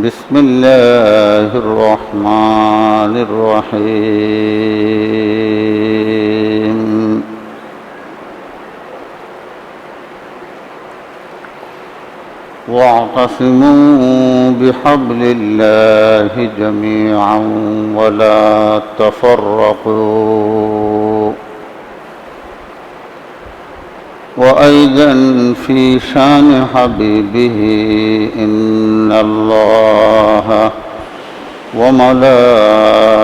بسم الله الرحمن الرحيم واعتصموا بحبل الله جميعا ولا تفرقوا وأيضا في شان حبيبه إن الله وملائكته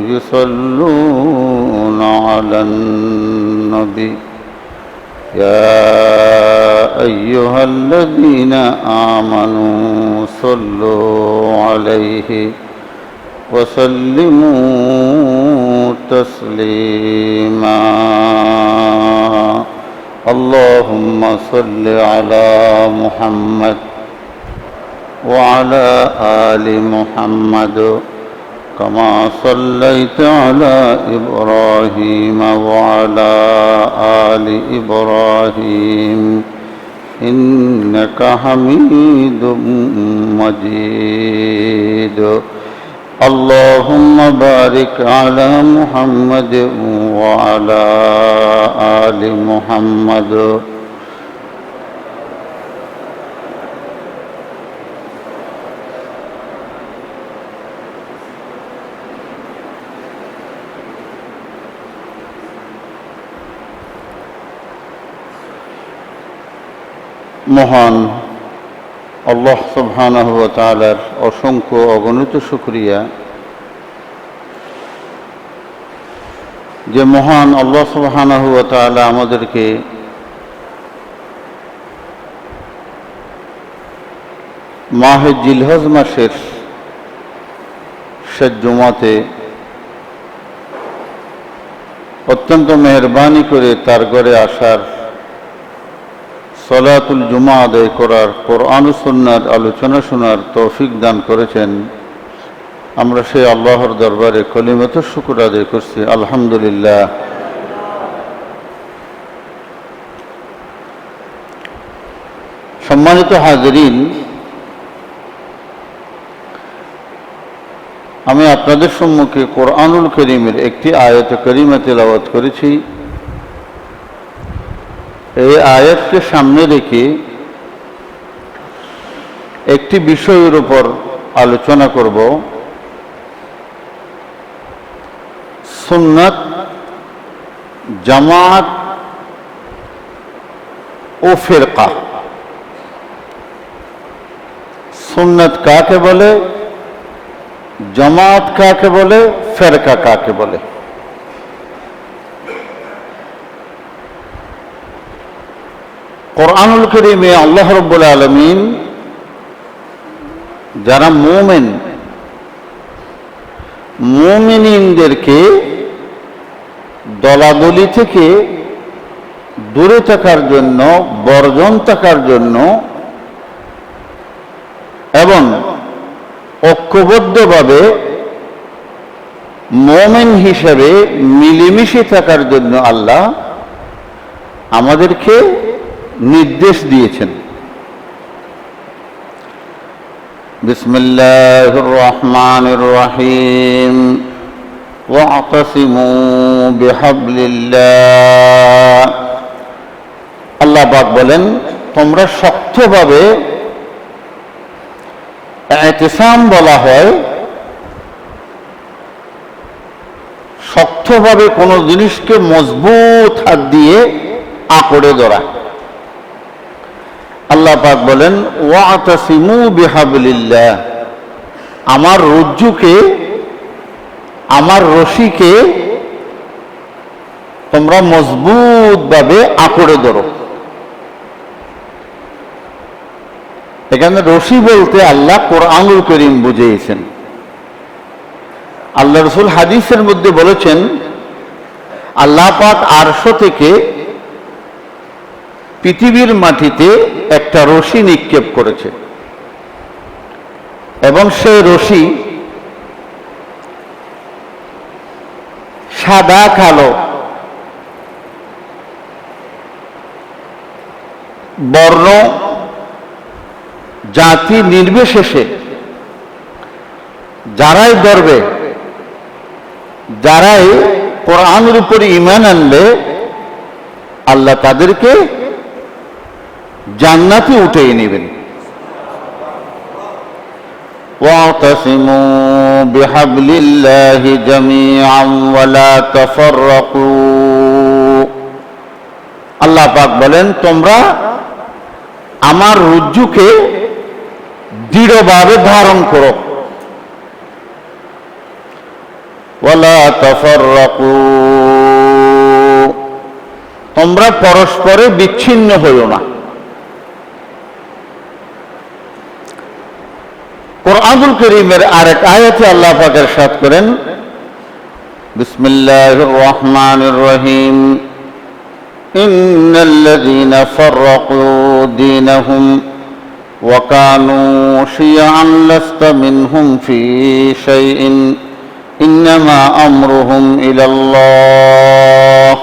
يصلون على النبي يا أيها الذين آمنوا صلوا عليه وسلموا تسليما اللهم صل على محمد وعلى آل محمد كما صليت على إبراهيم وعلى آل إبراهيم إنك حميد مجيد اللهم بارك على محمد وعلى آل محمد মহান আল্লাহ সুবহানাহু ওয়া তাআলার অসংখ্য অগণিত শুকরিয়া যে মহান আল্লাহ সুবহানাহু ওয়া তাআলা আমাদেরকে মাহে জিলহজ মাসের শেষ জুমাতে অত্যন্ত মেহেরবানি করে তার ঘরে আসার সলাতুল জুমা আদায় করার কোরআন ও সুন্নাহর আলোচনা শোনার তৌফিক দান করেছেন। আমরা সেই আল্লাহর দরবারে কলিমাত শুকর আদায় করছি, আলহামদুলিল্লাহ। সম্মানিত হাজিরিন, আমি আপনাদের সম্মুখে কোরআনুল কারীমের একটি আয়াত কারীমা তেলাওয়াত করেছি। এই আয়াতকে সামনে রেখে একটি বিষয়ের উপর আলোচনা করব, সুন্নাত, জামাত ও ফিরকা। সুন্নাত কাকে বলে, জামাত কাকে বলে, ফিরকা কাকে বলে? কোরআনুল কারীমে আল্লাহ রাব্বুল আলামিন যারা মুমিনদেরকে দলাদলি থেকে দূরে থাকার জন্য, বর্জন থাকার জন্য এবং ঐক্যবদ্ধভাবে মুমিন হিসেবে মিলেমিশে থাকার জন্য আল্লাহ আমাদেরকে নির্দেশ দিয়েছেন। বিসমিল্লাহির রহমানির রহিম ওয়া'তাসিমু বিহাবলিল্লাহ। আল্লাহ পাক বলেন, তোমরা শক্তভাবে, ইতিসাম বলা হয় শক্তভাবে কোনো জিনিসকে মজবুত হাত দিয়ে আঁকড়ে ধরা। আল্লাহ পাক বলেন, ওয়া'তাসিমু বিহাবলিল্লাহ, আমার রজ্জুকে, আমার রশিকে তোমরা মজবুতভাবে আঁকড়ে ধরো। এখানে রশি বলতে আল্লাহ কোরআনুল কারীম বুঝিয়েছেন। আল্লাহ রাসূল হাদিসের মধ্যে বলেছেন, আল্লাহ পাক আরশ থেকে পৃথিবীর মাটিতে একটা রশি নিক্ষেপ করেছে এবং সেই রশি সাদা কালো বর্ণ জাতি নির্বিশেষে যারাই ধরবে, যারাই কোরআনের উপরে ঈমান আনবে, আল্লাহ তাদেরকে জান্নাতে উঠিয়ে নেবেন। واعتصموا بحبل الله جميعا ولا تفرقوا। আল্লাহ পাক বলেন, তোমরা আমার রজ্জুকে দৃঢ়ভাবে ধারণ করো। ওয়ালা তাফাররাকু, তোমরা পরস্পরে বিচ্ছিন্ন হইও না। কুরআনুল কারীমের আরেক আয়াতে আল্লাহ পাক ইরশাদ করেন, বিসমিল্লাহির রহমানির রহিম, ইন্নাল্লাযীনা ফাররাকু দীনাহুম ওয়া কানু শিয়া'আন লাস্তা মিনহুম ফী শাইইন ইন্নামা আমরুহুম ইলাল্লাহ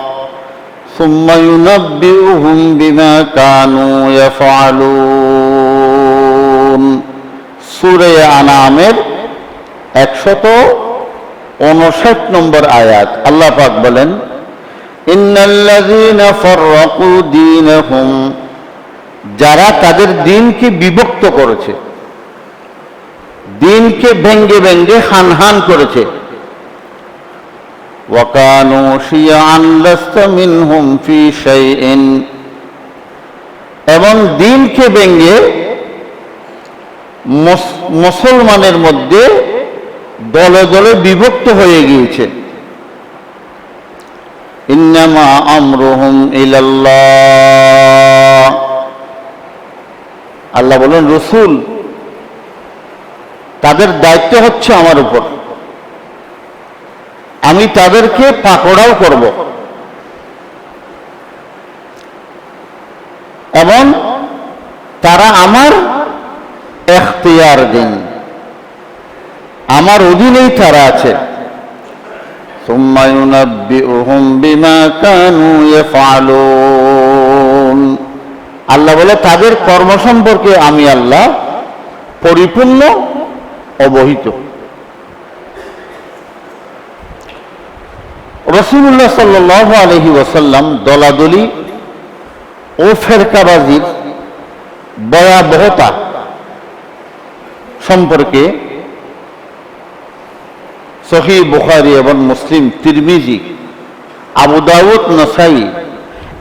সুম্মা ইউনাব্বিউহুম বিমা কানু ইয়াফআলুন। সূরা আনামের 159 নম্বর আয়াত। আল্লাহ পাক বলেন, ইন্নাল্লাযীনা ফাররাকু দীনাহুম, যারা তাদের দ্বীনকে বিভক্ত করেছে, দ্বীনকে ভেঙ্গে ভেঙ্গে হান হান করেছে, ওয়া কানু শিয়া'আন লাস্তা মিনহুম ফী শাইইন, এবং দ্বীনকে ভেঙ্গে মুসলমানের মধ্যে দলে দলে বিভক্ত হয়ে গিয়েছে। ইন্নামা আমরুহুম ইলাল্লাহ, আল্লাহ বলেন, রাসূল তাদের দায়িত্ব হচ্ছে আমার উপর, আমি তাদেরকে পাকড়াও করব এবং তারা আমার এখতিয়ার দিন, আমার অধীনেই তারা আছে। সুম্মা ইউনাব্বিউহুম বিমা কানু ইয়াফআলুন, আল্লাহ বলে তাদের কর্ম সম্পর্কে আমি আল্লাহ পরিপূর্ণ অবহিত। রাসূলুল্লাহ সাল্লাল্লাহু আলাইহি ওয়াসাল্লাম দলাদলি ও ফেরকাবাজির ভয়াবহতা সম্পর্কে সহিহ বুখারী এবং মুসলিম, তিরমিজি, আবু দাউদ, নাসাই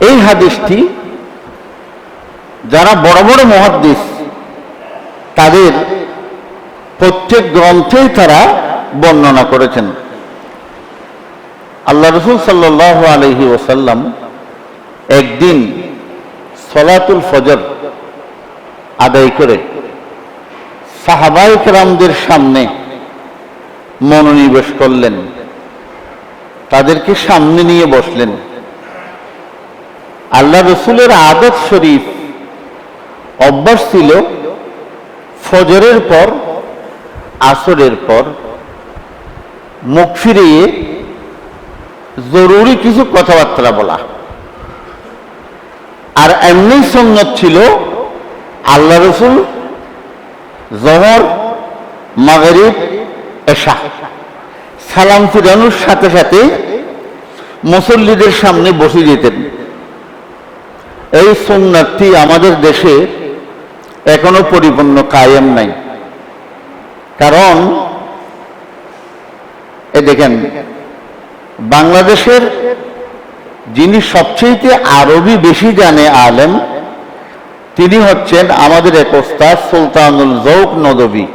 এই হাদিসটি যারা বড় বড় মুহাদ্দিস তাদের প্রত্যেক গ্রন্থেই তারা বর্ণনা করেছেন। আল্লাহ রাসূল সাল্লাল্লাহু আলাইহি ওয়াসাল্লাম একদিন সালাতুল ফজর আদায় করে সাহাবায়ে কেরামদের সামনে মনোনিবেশ করলেন, তাদেরকে সামনে নিয়ে বসলেন। আল্লাহ রাসূলের আদত শরীফ অভ্যাস ছিল ফজরের পর, আসরের পর মুখ ফিরিয়ে জরুরি কিছু কথাবার্তা বলা। আর এমনি সুন্নাত ছিল আল্লাহ রাসূল যোহর, মাগরিব, এশা সালাম ফিরানোর সাথে সাথে মুসল্লিদের সামনে বসে যেতেন। এই সুন্নাতটি আমাদের দেশে এখনো পরিপূর্ণ কায়েম নাই। কারণ দেখেন, বাংলাদেশের যিনি সবচেয়ে আরবি বেশি জানে আলেম, তিনি হচ্ছেন আমাদের এক ওস্তাদ সুলতানুল যৌক নদভী,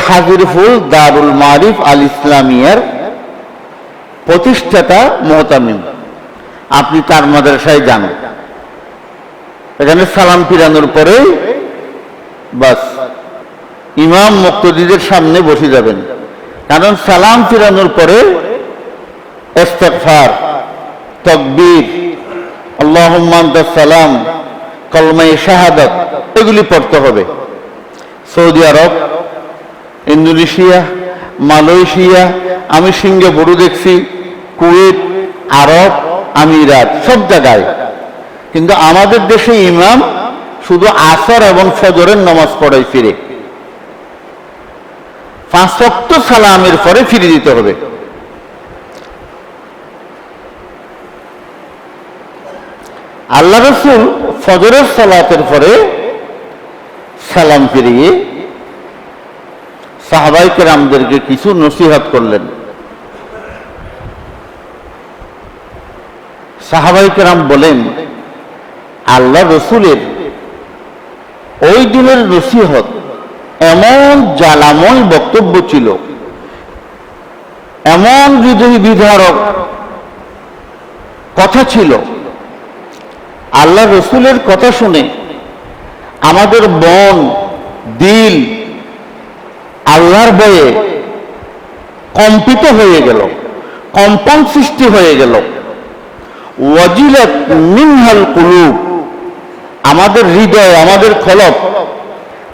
হাজিরফুল দারুল মারিফ আল ইসলামিয়ার প্রতিষ্ঠাতা মুহতামিম। আপনি তার মাদ্রাসায় যান, এখানে সালাম ফিরানোর পরে বাস ইমাম মুক্তদিদের সামনে বসে যাবেন। কারণ সালাম ফিরানোর পরে ইস্তিগফার, তাকবীর, আল্লাহুম্মা আনতাস সালাম, কলমায়ে শাহাদাত এগুলি পড়তে হবে। সৌদি আরব, ইন্দোনেশিয়া, মালয়েশিয়া, আমি সিঙ্গাপুরও দেখছি, কুয়েত, আরব আমিরাত, সব জায়গায়। কিন্তু আমাদের দেশে ইমাম শুধু আসর এবং ফজরের নামাজ পড়াই ফিরে, 5 ওয়াক্ত সালামের পরে ফিরে দিতে হবে। আল্লাহ রাসূল ফজরের সালাতের পরে সালাম ফিরিয়ে সাহাবায়ে কেরামদেরকে কিছু নসিহত করলেন। সাহাবায়ে কেরাম বলেন, আল্লাহ রসুলের ওই দিনের নসিহত এমন জ্বালাময় বক্তব্য ছিল, এমন হৃদয় বিদারক কথা ছিল, আল্লাহ রসুলের কথা শুনে আমাদের মন দিল আল্লাহর ভয়ে কম্পিত হয়ে গেল, কম্পন সৃষ্টি হয়ে গেল। ওয়াজিলাত মিনহাল কুলুব, আমাদের হৃদয়, আমাদের কলব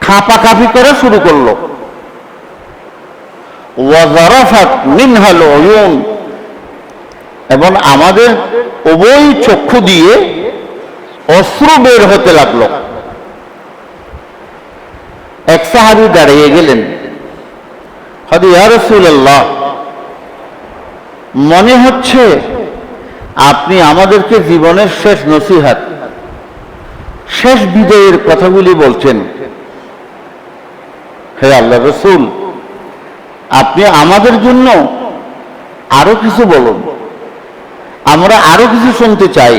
কাঁপাকাঁপি করা শুরু করলো। ওয়াজারাফাত মিনহাল উয়ুন, এবং আমাদের উভয় চক্ষু দিয়ে অশ্রু বের হতে লাগলো। এক সাহাবী দাঁড়িয়ে গেলেন, ইয়া রাসূলুল্লাহ, মনে হচ্ছে আপনি আমাদেরকে জীবনের শেষ নসিহত, শেষ বিজয়ের কথাগুলি বলছেন। হে আল্লাহ রসুল, আপনি আমাদের জন্য আরো কিছু বলুন, আমরা আরো কিছু শুনতে চাই।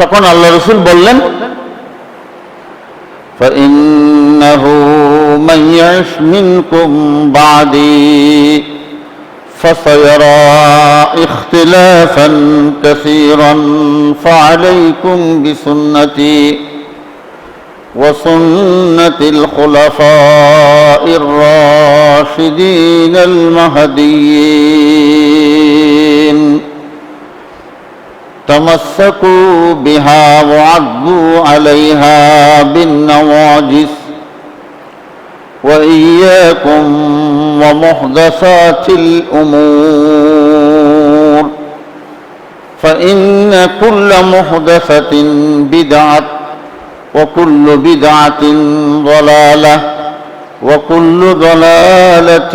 তখন আল্লাহ রসুল বললেন, فإنه من يعش منكم بعدي فسيرى اختلافا كثيرا فعليكم بسنتي وسنة الخلفاء الراشدين المهديين تمسكوا بها وعضوا عليها بالنواجذ وإياكم ومحدثات الأمور فإن كل محدثة بدعة وكل بدعة ضلالة وكل ضلالة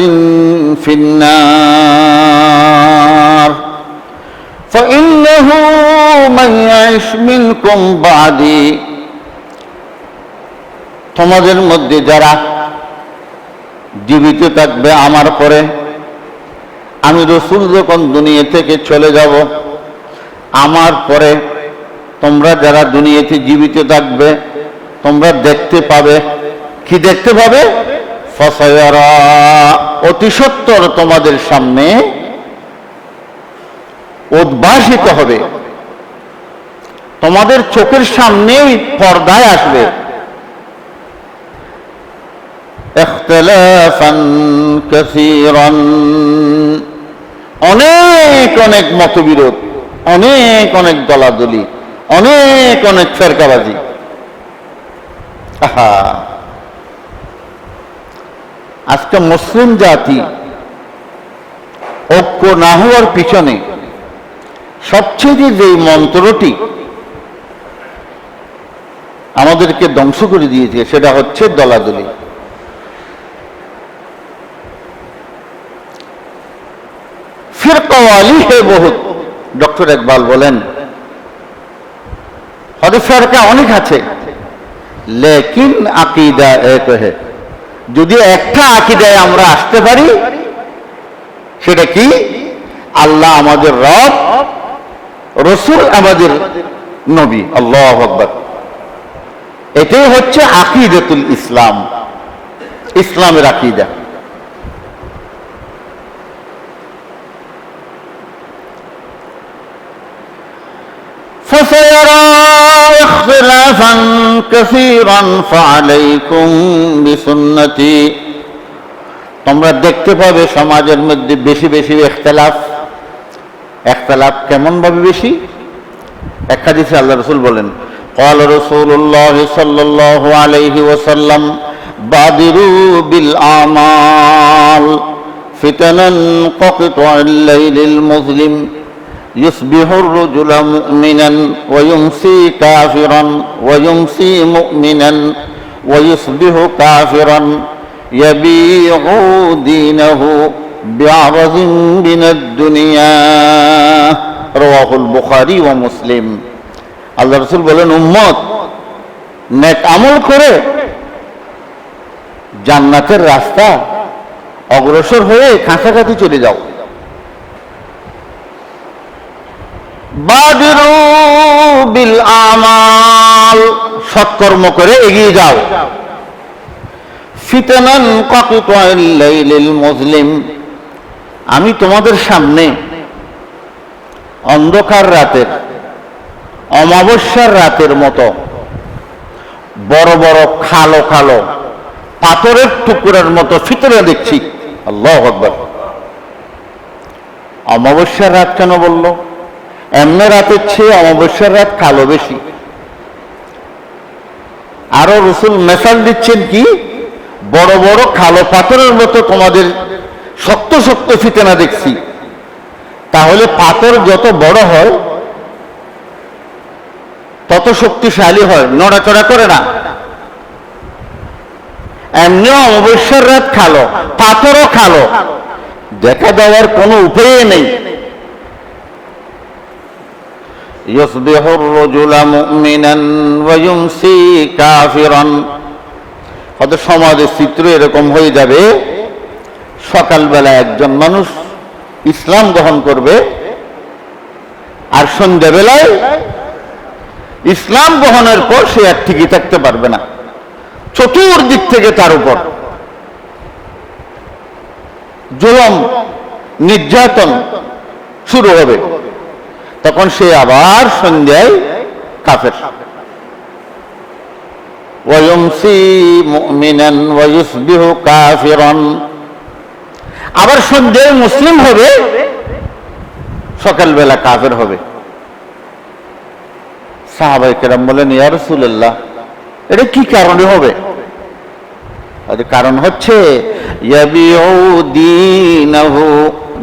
في النار فإنه من يعش منكم بعدي, তোমাদের মধ্যে যারা জীবিত থাকবে আমার পরে, আমি রসুল যখন দুনিয়া থেকে চলে যাব, আমার পরে তোমরা যারা দুনিয়াতে জীবিত থাকবে তোমরা দেখতে পাবে। কি দেখতে পাবে? ফাসায়ারা, অতি সত্বর তোমাদের সামনে উদ্ভাসিত হবে, তোমাদের চোখের সামনেই পর্দায় আসবে। ইখতিলাফান কাসীরান, অনেক অনেক মতবিরোধ, অনেক অনেক দলাদলি, অনেক অনেক ফেরকাবাজি। আজকে মুসলিম জাতি ঐক্য না হওয়ার পিছনে সবচেয়ে যে মন্ত্রটি আমাদেরকে ধ্বংস করে দিয়েছে সেটা হচ্ছে দলাদলি। ফিরকাওয়ালি হে বহুত, ডক্টর ইকবাল বলেন, হয়তো ফিরকা অনেক আছে, লেকিন আকীদা এক হে। যদি একটা আকীদায় আমরা আসতে পারি, সেটা কি? আল্লাহ আমাদের রব, রসুল আমাদের নবী। আল্লাহু আকবার। এটাই হচ্ছে আকীদাতুল ইসলাম, ইসলামের আকীদা। فسيرى اختلافا كثيرا فعليكم بسنتي, তোমরা দেখতে পাবে সমাজের মধ্যে বেশি বেশি ইখতিলাফ। ইখতিলাফ কেমন ভাবে বেশি? এক হাদিসে আল্লাহ রাসূল বলেন, قال رسول الله صلى الله عليه وسلم بادروا بالأعمال فتنا كقطع الليل المظلم يصبح الرجل مؤمنا ويمسي كافرا ويمسي مؤمنا ويصبح كافرا يبيع دينه بعرض من الدنيا رواه البخاري ومسلم আল্লাহ রাসূল বলেন উম্মত নেক আমল করে জান্নাতের রাস্তা অগ্রসর হয়ে কাছাকাছি চলে যাও বাদিরু বিল আমাল সৎকর্ম করে এগিয়ে যাও ফিতানান কাকিতাল লাইলিল মুজলিম আমি তোমাদের সামনে অন্ধকার রাতের অমাবস্যার রাতের মতো বড় বড় কালো কালো পাথরের টুকরার মতো ফিতনা দেখছি আল্লাহু আকবার অমাবস্যার রাত কেন বলল এমনি রাতের চেয়ে অমাবস্যার রাত কালো বেশি আরো রাসূল মেসাল দিচ্ছেন কি বড় বড় কালো পাথরের মতো তোমাদের শক্ত শক্ত ফিতনা দেখছি তাহলে পাথর যত বড় হয় তত শক্তিশালী হয় নড়াচড়া করে না এমনিও অমাবস্যার রাত কালো পাথরও কালো দেখা দেওয়ার কোনো উপায় নেই يصبح الرجل مؤمنا ويمسي كافرا হয়তো সমাজের চিত্র এরকম হয়ে যাবে সকালবেলা একজন মানুষ ইসলাম গ্রহণ করবে আর সন্ধ্যাবেলায় ইসলাম গ্রহণের পর সে আর ঠিকই থাকতে পারবে না চতুর্দিক থেকে তার উপর জুলুম নির্যাতন শুরু হবে তখন সে আবার সন্ধ্যায় কাফের ওয়ায়ুমসি মুমিনান ওয়ায়ুসবিহু কাফিরান আবার সন্ধ্যায় মুসলিম হবে সকালবেলা কাফের হবে সাহাবায়ে কেরাম বলেন ইয়া রাসূলুল্লাহ এটা কি কারণে হবে এর কারণ হচ্ছে ইয়াবিউ দীনাহু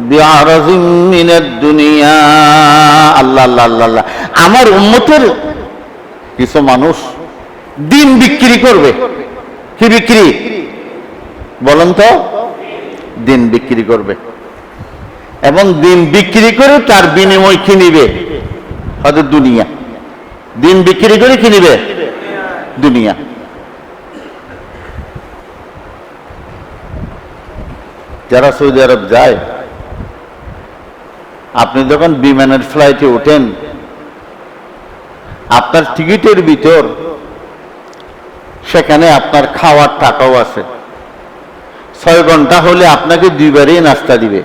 বিআরাজিম মিনাদ দুনিয়া আল্লাহ আল্লাহ আল্লাহ আমার উম্মতের কিছু মানুষ দিন বিক্রি করবে কি বিক্রি বলেন তো দিন বিক্রি করবে এবং দিন বিক্রি করে তার বিনিময় কি নিবে হয়তো দুনিয়া দিন বিক্রি করে কি নিবে দুনিয়া যারা সৌদি আরব যায় আপনি যখন বিমানের ফ্লাইটে ওঠেন আপনার টিকিটের ভিতর সেখানে আপনার খাওয়ার টাকাও আছে 6 ঘন্টা হলে আপনাকে 2 বারই নাস্তা দিবে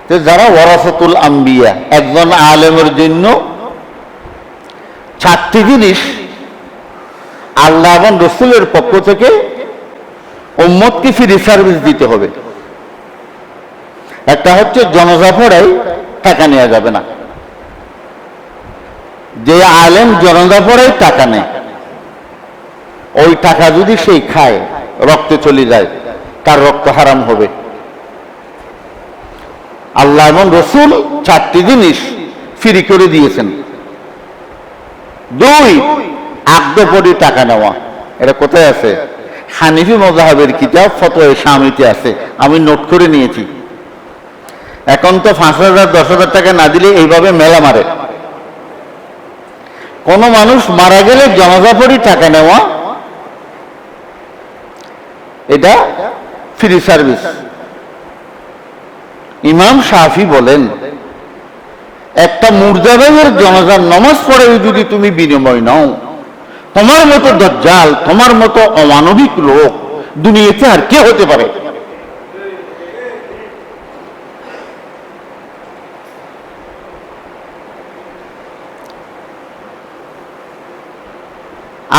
তো যারা ওয়ারাসাতুল আম্বিয়া একজন আলেমের জন্য 4টি জিনিস আল্লাহ এবং রাসূলের পক্ষ থেকে উম্মতকে ফ্রি সার্ভিস দিতে হবে একটা হচ্ছে জানাজা পড়ায় টাকা নেওয়া যাবে না যে আলেম জানাজা পড়ায় টাকা নেয় ওই টাকা যদি সেই খায় রক্তে চলে যায় তার রক্ত হারাম হবে আল্লাহ এবং রাসূল 4টি জিনিস ফ্রি করে দিয়েছেন 2 আকদপরি টাকা নেওয়া এটা কোথায় আছে হানিফি মাযহাবের কিতাব ফতোয়া শামিতে আছে আমি নোট করে নিয়েছি এখন তো 5,000 10,000 টাকা না দিলে এইভাবে মেলা মারে কোন মানুষ মারা গেলে জানাজা পড়ি টাকা নেওয়া এটা ফ্রি সার্ভিস ইমাম শাফি বলেন একটা মুর্দা ভাইয়ের জানাজার নামাজ পড়ে যদি তুমি বিনিময় নাও তোমার মতো দাজ্জাল তোমার মতো অমানবিক লোক দুনিয়াতে আর কে হতে পারে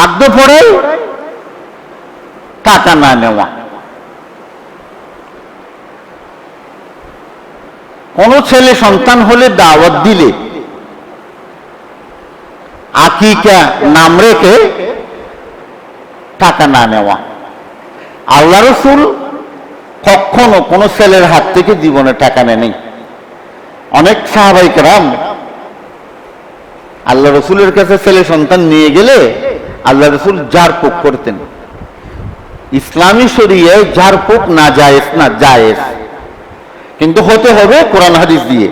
আদ্য পড়ে টাকা না নেওয়া কোন ছেলে সন্তান হলে দাওয়াত দিলে আকিকা নাম রেখে টাকা না নেওয়া আল্লাহ রাসূল কখনো কোনো ছেলের হাত থেকে জীবনে টাকা নেয়নি। অনেক সাহাবায়ে কেরাম আল্লাহ রসুলের কাছে ছেলে সন্তান নিয়ে গেলে আল্লাহ রসুল জারপুক করতেন। ইসলামী শরিয়ায় জারপুক না জায়েজ, না জায়েজ, কিন্তু হতে হবে কোরআন হাদিস দিয়ে।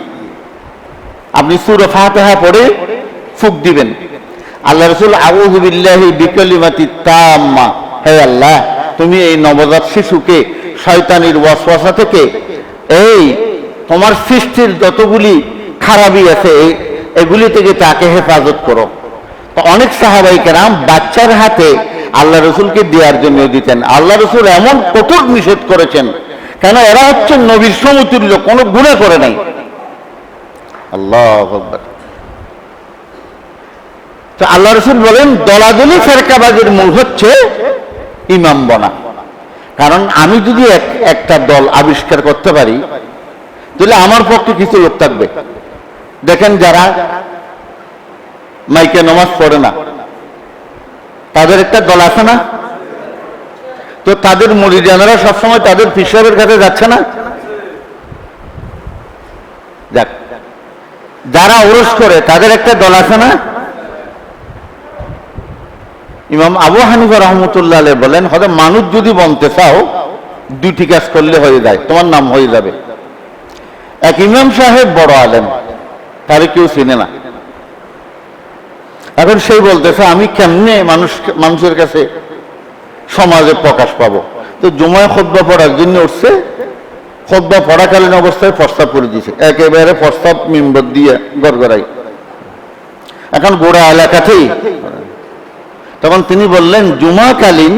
আপনি সূরা ফাতিহা পড়ে ফুক দিবেন। আল্লাহ রসুল আউযু বিল্লাহি বিকালিমাতিত তাম্মা, হে আল্লাহ তুমি এই নবজাত শিশুকে শয়তানির ওয়াসওয়াসা থেকে, এই তোমার সৃষ্টির যতগুলি খারাপই আছে এগুলি থেকে তাকে হেফাজত করো। তো অনেক সাহাবায়ে কেরাম বাচ্চার হাতে আল্লাহ রসুলকে দেওয়ার জন্য দিতেন। আল্লাহ রসুল এমন কঠোর নিষেধ করেছেন, কেন এরা হচ্ছে নবীর সমতুল্য, কোনো গুনাহ করে নাই। আল্লাহু আকবার। তো আল্লাহ রসুল বলেন দলাদলি ফেরকাবাজির মূল হচ্ছে ইমাম বনা। কারণ আমি যদি একটা দল আবিষ্কার করতে পারি তাহলে আমার পক্ষে কিছু লোক থাকবে। দেখেন যারা মাইকে নামাজ পড়ে না, তাদের একটা দল আছে না? তো তাদের মুরিদানেরা সবসময় তাদের পীর সাহেবের কাছে যাচ্ছে না? যাক, যারা ওরস করে তাদের একটা দল আছে না? ইমাম আবু হানিফা রহমতুল্লাহ আলাইহি বলেন, হয়তো মানুষ যদি বনতে চাও দুটি কাজ করলে হয়ে যায়, তোমার নাম হয়ে যাবে। এক ইমাম সাহেব বড় আলেম, তারে কেউ চিনে না। এখন সেই বলতেছে আমি কেমনে মানুষের কাছে সমাজে প্রকাশ পাবো। তো জুমায় খুতবা পড়ার জন্য উঠছে, খুতবা পড়াকালীন অবস্থায় প্রস্তাব করে দিয়েছে, একেবারে প্রস্তাব মিম্বর দিয়ে গড়গড়াই। এখন গোড়া এলাকাতেই তখন তিনি বললেন, জুমাকালীন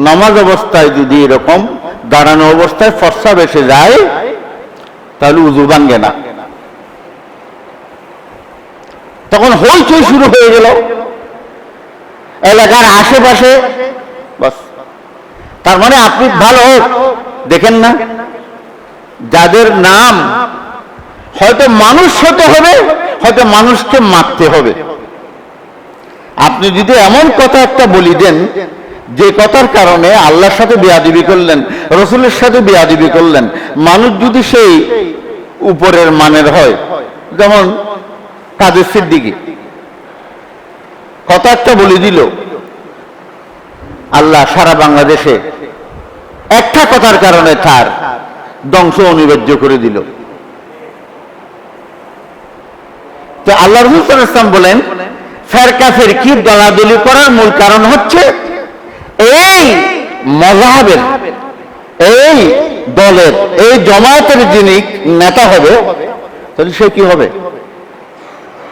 নামাজ অবস্থায় যদি এরকম দাঁড়ানো অবস্থায় প্রস্তাব এসে যায় তাহলে উযু ভাঙে না। তখন হইচই শুরু হয়ে গেল এলাকার আশেপাশে। বাস, তার মানে আপনি ভালো দেখেন না, যাদের নাম হয়তো মানুষ হতে হবে, হয়তো মানুষকে মারতে হবে। আপনি যদি এমন কথা একটা বলি দেন যে কথার কারণে আল্লাহর সাথে বেয়াদবি করলেন, রসুলের সাথে বেয়াদবি করলেন, মানুষ যদি সেই উপরের মানের হয়, যেমন কাদের সিদ্দিকী কথা একটা বলে দিল, আল্লাহ সারা বাংলাদেশে একটা কথার কারণে তার ধ্বংস অনিবার্য করে দিল। তো আল্লাহ রাসূল সাল্লাল্লাহু আলাইহি ওয়াসাল্লাম বলেন, ফেরকা ফেরকি দলাদলি করার মূল কারণ হচ্ছে এই মযহাবের, এই দলের, এই জামায়াতের যিনি নেতা হবে তাহলে সে কি হবে?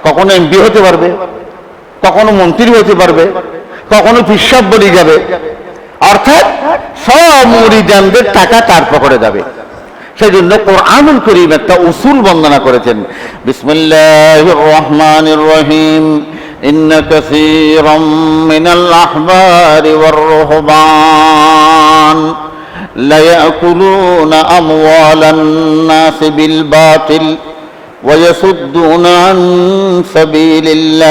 কখনো এমপি হতে পারবে, কখনো মন্ত্রী হতে পারবে, কখনো পীর সাহেব বলে যাবে, অর্থাৎ সব মুরিদানদের টাকা তার পকেটে যাবে। সেই জন্য কোরআনুল কারীম একটা উসুল বর্ণনা করেছেন, বিসমিল্লাহির রহমানির রহিম, ইন্না কাসীরাম মিনাল আহবারি ওয়ার রুহবান লা ইয়াকুলুনা আমওয়ালান নাস বিল বাতিল ওয়া ইয়াসুদ্দুনা আন সাবিলিল্লাহ।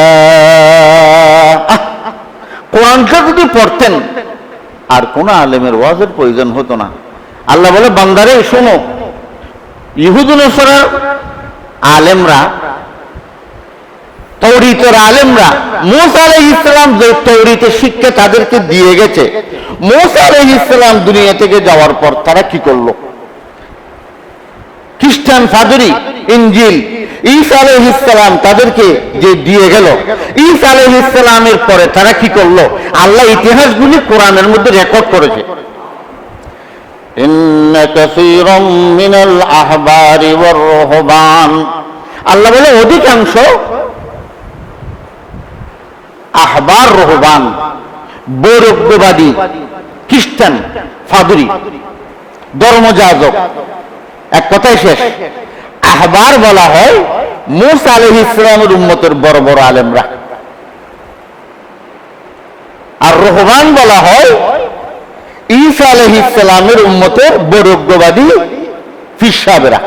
কোরআনটা যদি পড়তেন আর কোন আলেমের ওয়াজের প্রয়োজন হতো না। আল্লাহ বলে, বান্দারে শোনো, ইহুদ নাসারার আলেমরা, তাওরীতের আলেমরা মূসা আলাইহিস সালাম যে তাওরীতের শিক্ষা তাদেরকে দিয়ে গেছে, মূসা আলাইহিস সালাম দুনিয়া থেকে যাওয়ার পর তারা কি করলো? খ্রিস্টান ফাদরি ইনজিল ঈসা আলাইহিস সালাম তাদেরকে যে দিয়ে গেল, ঈসা আলাইহিস সালামের পরে তারা কি করলো? আল্লাহ ইতিহাসগুলি কোরআনের মধ্যে রেকর্ড করেছে। ইন্না কাসীরাম মিনাল আহবারি ওয়ার রুহবান, আল্লাহ বলে অধিকাংশ আহবার রুহবান, বৈরাগ্যবাদী খ্রিস্টান ফাদরি ধর্মযাজক, এক কথাই শেষ। আহবার বলা হয় মূসা আলাইহিস সালামের উম্মতের বড় বড় আলেমরা, আর রুহবান বলা হয় ঈসা আলাইহিস সালামের উম্মতের বৈরাগ্যবাদী পীর সাহেবরা।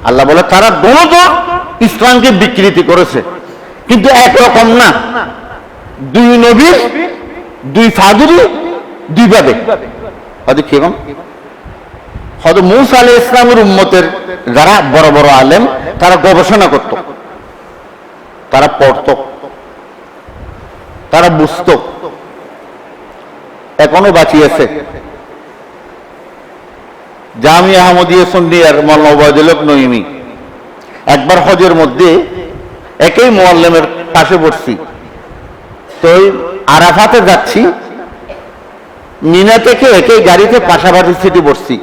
আল্লাহ বলে তারা দুটো ইসলামকে বিকৃতি করেছে, কিন্তু একরকম না। দুই নবীর, দুই ফাদরি, দুইভাবে। হয়তো কিরকম, হয়তো মূসা আলাইহিস সালামের উম্মতের যারা বড় বড় আলেম তারা গবেষণা করত, তারা পড়ত, তারা বুঝত, এখনো বাঁচিয়েছে। জামিয়া আহমদিয়া সুন্নিয়ার মাওলানা ওবায়দুল হক নঈমী, একবার হজের মধ্যে একই মুআল্লিমের পাশে বসছি, তো আরাফাতে যাচ্ছি, মিনা থেকে একই গাড়িতে পাশাপাশি সিটে বসছি।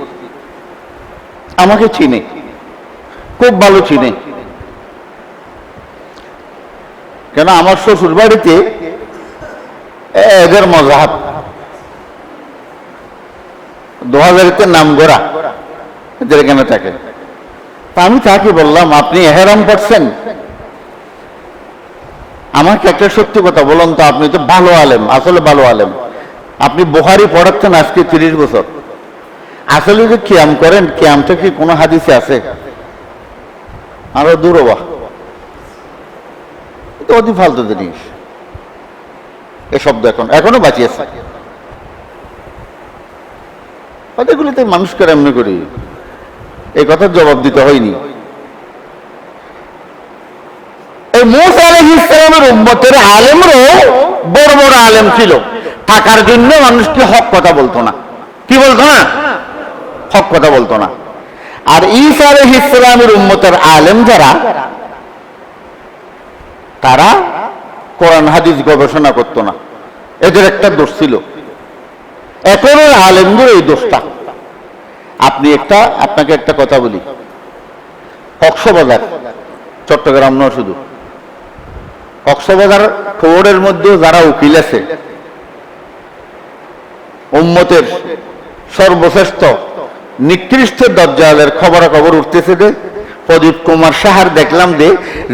আমাকে চিনে, খুব ভালো চিনে, কেন আমার শ্বশুর বাড়িতে এদের মজাহাব 2000-তে নাম গোড়া এদের এখানে থাকে। তা আমি তাকে বললাম, আপনি এহরাম পড়ছেন? আমাকে একটা সত্যি কথা বলুন তো, আপনি তো ভালো আলেম, আসলে ভালো আলেম, আপনি বুখারী পড়াচ্ছেন আজকে 30 বছর, আসলে যে কিয়াম করেন, কিয়ামটা কি কোনো হাদিসে আছে? আরো দূরবা, এটা অতি ফালতু জিনিস। এ শব্দ এখনো বাঁচিয়েছে। এগুলিতে মানুষকে এমনি করি, এই কথার জবাব দিতে হয়নি। এই মূসা আলাইহিস সালামের উম্মতের আলেমরাও বড় বড় আলেম ছিল, টাকার জন্য মানুষকে হক কথা বলতো না। কি বলতো না? হক কথা বলতো না। আর ঈসা আলাইহিস সালামের উম্মতের আলেম যারা, তারা কোরআন হাদিস গবেষণা করতো না, এদের একটা দোষ ছিল। এখন আলেমদের এই দোষটা। আপনাকে একটা কথা বলি, কক্সবাজার, চট্টগ্রাম নয় শুধু, কক্সবাজার খবরের মধ্যে যারা উকিল আছে, উম্মতের সর্বশ্রেষ্ঠ নিকৃষ্ট দজ্জালের খবরাখবর উঠতেছে যে প্রদীপ কুমার সাহার দেখলাম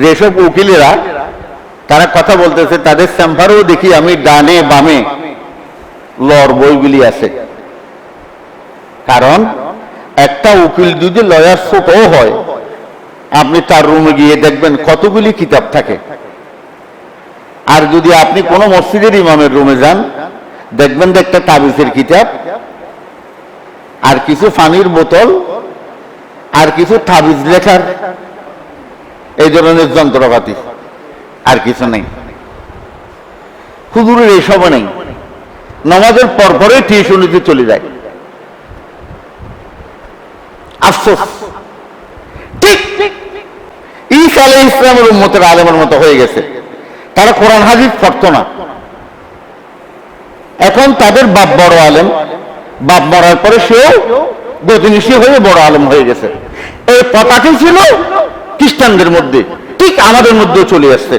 যেসব উকিলেরা তারা কথা বলতেছে, তাদের চেম্বারেও দেখি আমি ডানে বামে লর বইগুলি আছে। কারণ একটা উকিল যদি লয়ার ছোটও হয়, আপনি তার রুমে গিয়ে দেখবেন কতগুলি কিতাব থাকে। আর যদি আপনি কোনো মসজিদের ইমামের রুমে যান, দেখবেন যে একটা তাবিজের কিতাব, আর কিছু পানির বোতল, আর কিছু তাবিজ লেখার এই ধরনের যন্ত্রপাতি, আর কিছু নেই। হুজুরের এইসব নেই, নামাজের পরপরে টিউশনিতে চলে যায়। আফসোস, ঠিক ঈসা আলাইহিস সালামের উম্মতের আলেমের মতো হয়ে গেছে। তারা কোরআন হাদিস পড়তো না। এখন তাদের বাপ বড় আলেম, বাপ মরার পরে সেও গতিনিশী হয়ে বড় আলেম হয়ে গেছে। এই পতাকা ছিল খ্রিস্টানদের মধ্যে, ঠিক আমাদের মধ্যেও চলে আসছে।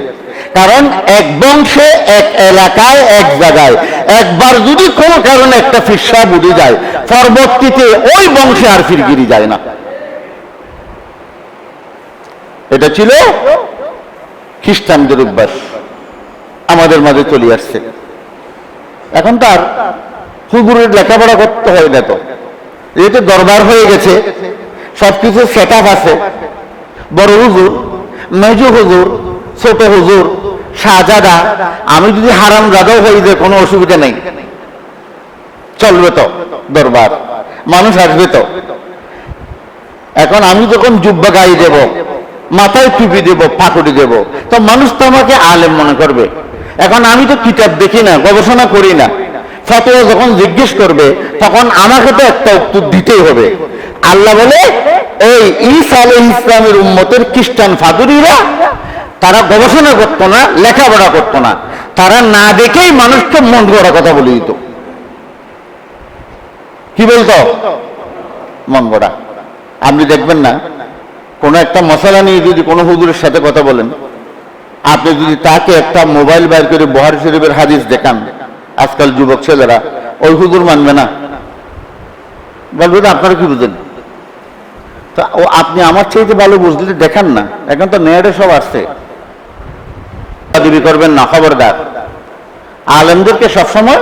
কারণ এক বংশে, এক এলাকায়, এক জায়গায় একবার যদি কোনো কারণে একটা ফিরসা বুঝে যায়, পরবর্তীতে ওই বংশে আর ফিরগিরি যায় না। এটা ছিল খ্রিস্টানদের অভ্যাস, আমাদের মাঝে চলে আসছে। এখন তার হুজুরের লেখাপড়া করতে হয় না, তো যেহেতু দরবার হয়ে গেছে, সবকিছু সেট আপ আছে, বড় হুজুর, মেজু হুজুর, ছোট হুজুর, শাহজাদা, আমি যদি হারাম জাদাও হয়ে যায় কোনো অসুবিধা নেই, চলবে তো, দরবার মানুষ আসবে তো। এখন আমি যখন জুব্বা গায়ে দেব, মাথায় টুপি দেব, পাকুড়ি দেব, তো মানুষ তো আমাকে আলেম মনে করবে। এখন আমি তো কিতাব দেখি না, গবেষণা করি না, ফতোয়া যখন জিজ্ঞেস করবে তখন আমাকে তো একটা উত্তর দিতেই হবে। আল্লাহ বলে, এই ঈসা আলাইহিস সালামের উম্মতের খ্রিস্টান ফাদুরিরা তারা গবেষণা করতো না, লেখাপড়া করতো না, তারা না দেখেই মানুষকে মন গড়া কথা বলে দিত। কি বলতো? মন গড়া। আপনি দেখবেন না, কোনো একটা মশলা নিয়ে যদি কোনো হুজুরের সাথে কথা বলেন, আপনি যদি তাকে একটা মোবাইল বাইর করে বুখারী শরীফের হাদিস দেখান, আজকাল যুবক ছেলেরা ওই হুজুর মানবে না, বলবে না আপনারা কি বুঝেন। তা ও আপনি আমার চাইতে ভালো বুঝলে দেখান না, এখন তো নেটে সব আসছে। দাবি করবেন না, খবরদার। আলেমদেরকে সবসময়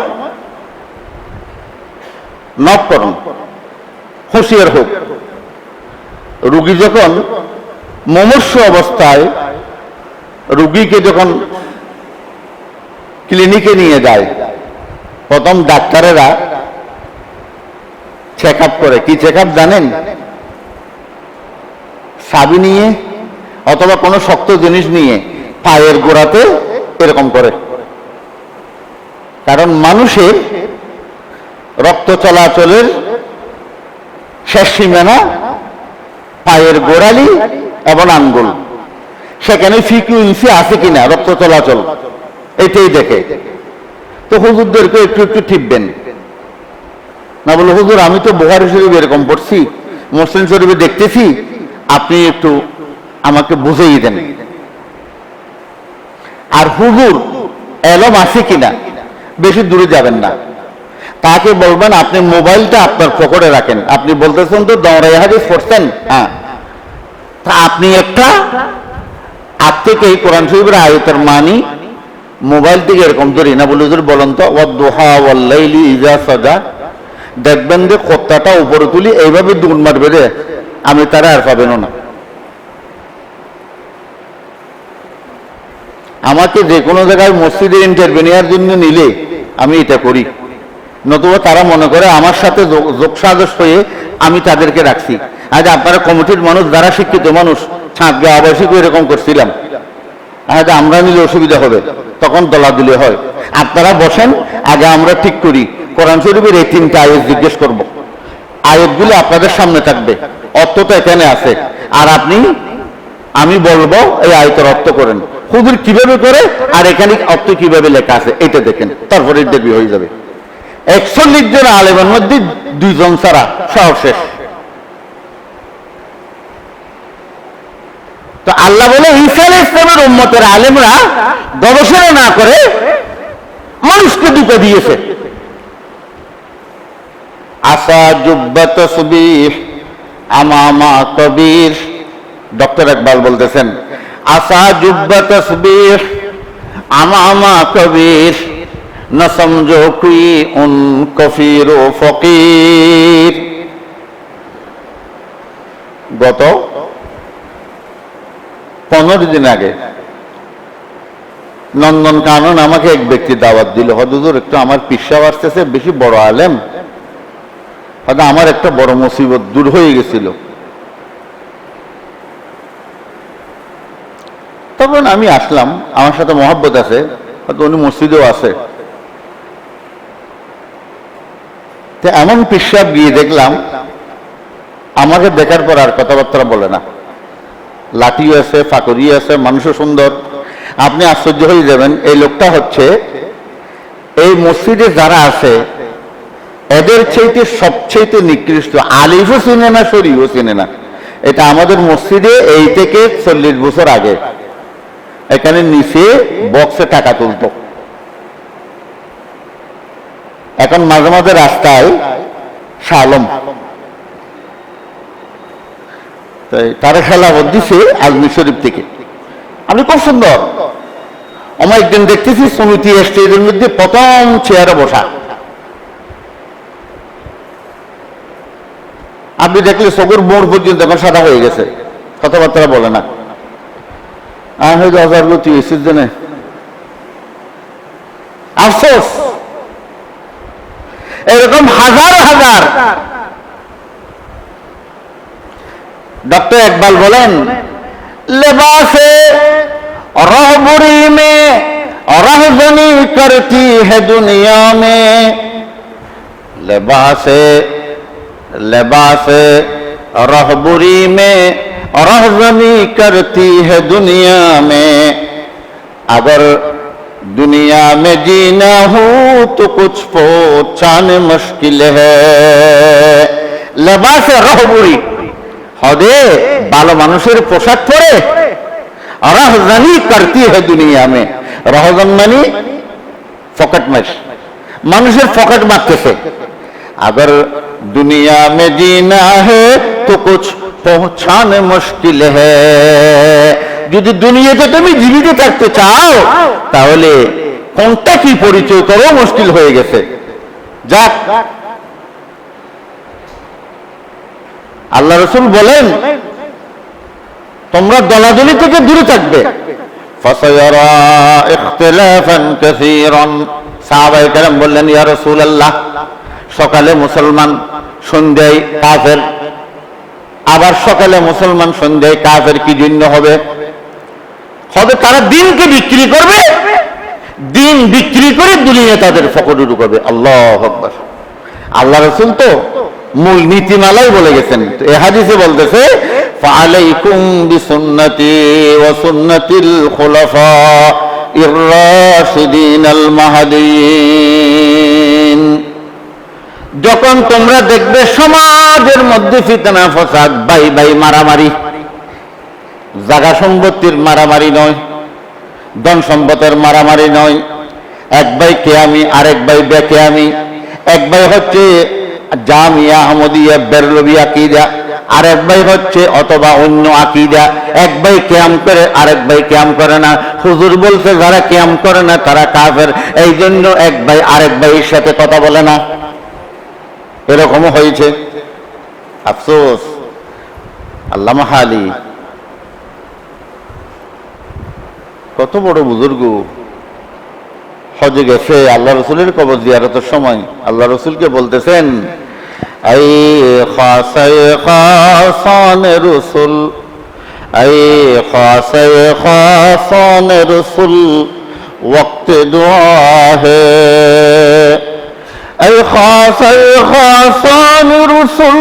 নক করুন, হুঁশিয়ার হোক। রুগী যখন মুমূর্ষু অবস্থায়, রুগীকে যখন ক্লিনিকে নিয়ে যায়, প্রথম ডাক্তারেরা চেক আপ করে। কি চেক আপ জানেন? চাবি নিয়ে অথবা কোনো শক্ত জিনিস নিয়ে পায়ের গোড়াতে এরকম করে। কারণ মানুষের রক্ত চলাচলের শেষ সীমানা পায়ের গোড়ালি এবং আঙ্গুল, সেখানে ফ্রিকুয়েন্সি আছে কিনা রক্ত চলাচল এটাই দেখে। তো হুজুরদেরকে একটু একটু টিপবেন না, বলে হুজুর আমি তো বুখারী শরীফ এরকম পড়ছি, মুসলিম শরীফে দেখতেছি, আপনি একটু আমাকে বুঝিয়ে দেন। আর হুজুর এলম আছে কিনা বেশি দূরে যাবেন না, তাকে বলবেন আপনি মোবাইলটা আপনার পকেটে রাখেন। আপনি বলতেছেন তো দৌড়াই হাদিস পড়ছেন, হ্যাঁ, তা আপনি একটা আজ থেকে এই কোরআন শরীফের আয়াতের মানি মোবাইল থেকে এরকম ধরি না, বলে হুজুর বলেন তো ওয়াদ-দুহা ওয়াল-লাইলি ইযা সাজা, দেখবেন যে কত্তাটা উপরে তুলি এইভাবে দুন মারবে রে, আমি তারা আর পাবেন না। আমাকে যে কোনো জায়গায় মসজিদে ইন্টারভেনিয়ার জন্য নিলে আমি এটা করি, নতুবা তারা মনে করে আমার সাথে যোগসাজশ হয়ে আমি তাদেরকে রাখছি। আজ আপনারা কমিটির মানুষ, যারা শিক্ষিত মানুষ, ছাঁদকে আবাসিক এরকম করছিলাম, আজ আমরা নিলে অসুবিধা হবে, তখন দলাদলি হয়। আপনারা বসেন, আগে আমরা ঠিক করি। কোরআন শরীফের এই 3টা আয়াত জিজ্ঞেস করব, আয়াতগুলো আপনাদের সামনে থাকবে, অর্থ তো এখানে আছে, আর আমি বলবো এই আয়াতের অর্থ করেন। হুজুর কিভাবে করে আর এখানে অর্থ কিভাবে লেখা আছে এটা দেখেন, তারপরে ইন্টারভিউ হয়ে যাবে। 41 জন আলেমের মধ্যে 2 জন ছাড়া সব শেষ। তো আল্লাহ বলে ঈসা আলাইহিস সালামের উম্মতের আলেমরা গবেষণা না করে মানুষকে দুটো দিয়েছে। আসা জুব্বা তাসবিহ আমামা কবির, ডক্টর ইকবাল বলতেছেন আসা জুব্বা তাসবিহ আমামা কবির না সমঝো কুই উন কফির ও ফকির। গত 15 দিন আগে নন্দন কানন আমাকে এক ব্যক্তি দাওয়াত দিল, হুজুর একটু আমার পিসাব আসতেছে, বেশি বড় আলেম, হয়তো আমার একটা বড় মুসিবত দূর হয়ে গেছিল। তখন আমি আসলাম, আমার সাথে মহব্বত আছে, হয়তো উনি মসজিদেও আছে। এমন পিসাব গিয়ে দেখলাম আমাকে দেখার পর আর কথাবার্তা বলে না, লাঠিও আছে, ফাকরি আছে, মানুষও সুন্দর। আপনি আশ্চর্য হয়ে যাবেন, এই লোকটা হচ্ছে এই মসজিদে যারা আছে এদের চাইতে সবচেয়ে নিকৃষ্ট। আলিফও চিনে না, শরীফও চিনে না। এটা আমাদের মসজিদে এই থেকে 40 বছর আগে এখানে নিচে বক্সে টাকা তুলত। এখন মাঝে মাঝে রাস্তায় শালম তারা খেলাফত দিছে আজমির শরীফ থেকে। আপনি খুব সুন্দর, আমার একদিন দেখতেছি সমিতি স্টেজের মধ্যে প্রথম চেয়ারে বসা। আপনি দেখলে চোখের মোড় পর্যন্ত এখন সাদা হয়ে গেছে, কথাবার্তা বলে না। আর হয়তো হাজার গতি এসির জন্য আফসোস, এরকম হাজার হাজার। डॉक्टर इकबाल बोलें लिबासे रहबुरी में रहजनी करती है दुनिया में, लिबासे रहबुरी में रहजनी करती है दुनिया में, अगर दुनिया में जीना हो तो कुछ पहचाने मुश्किल है। लिबासे रहबुरी হদে ভালো মানুষের পোশাক পরে রাহজানি করতি হে দুনিয়া মে। রাহজান মানে পকেট মার, মানুষের পকেট মারতেছে। अगर दुनिया में जीना है तो कुछ पहचाने मुश्किल है, যদি দুনিয়াতে তুমি জীবিত থাকতে চাও তাহলে কোনটা কি পরিচয় করো মুশকিল হয়ে গেছে। যাক, আল্লাহ রাসূল বলেন তোমরা দলাদলি থেকে দূরে থাকবে। ফাসায়ারা ইখতিলাফান কাসীরান, সাহাবায়ে কেরাম বললেন ইয়া রাসূলুল্লাহ, সকালে মুসলমান সন্ধ্যায় কাফের, আবার সকালে মুসলমান, সন্ধ্যায় কাফের। কি জন্য হবে? হবে তারা দিনকে বিক্রি করবে, দিন বিক্রি করে দুনিয়া তাদের পকেটে ঢুকাবে। আল্লাহু আকবার। আল্লাহ রাসূল তো মূল নীতিমালাই বলে গেছেন। এই হাদিসে বলতেছে, ফাআলাইকুম বিসুন্নতি ওয়া সুন্নাতিল খুলাফাইর রাশিদিনাল মাহদিয়িন। যখন তোমরা দেখবে সমাজের মধ্যে ফিতনা ফাসাদ, ভাই ভাই মারামারি, জায়গা সম্পত্তির মারামারি নয়, ধন সম্পদের মারামারি নয়, এক ভাই কেয়ামি আরেক ভাই বেকেয়ামি, এক ভাই হচ্ছে জামিয়া আহমদিয়া বেরলভী আকীদা, আরেক ভাই হচ্ছে অথবা অন্য আকীদা, এক ভাই কিয়াম করে আরেক ভাই কিয়াম করে না। হুজুর বলছে যারা কিয়াম করে না তারা কাফের, এই জন্য এক ভাই আরেক ভাইয়ের সাথে কথা বলে না। এরকমও হয়েছে। আফসোস। আল্লামা হালি কত বড় বুজুর্গ, হজে গেছে, আল্লাহ রসুলের কবর জিয়ারতের সময় আল্লাহ রসুলকে বলতেছেন, আই খাসায়ে খাসানে রসুল, আই খাসায়ে খাসানে রসুল ওয়াক্তে দুআ হে, আই খাসায়ে খাসানে রসুল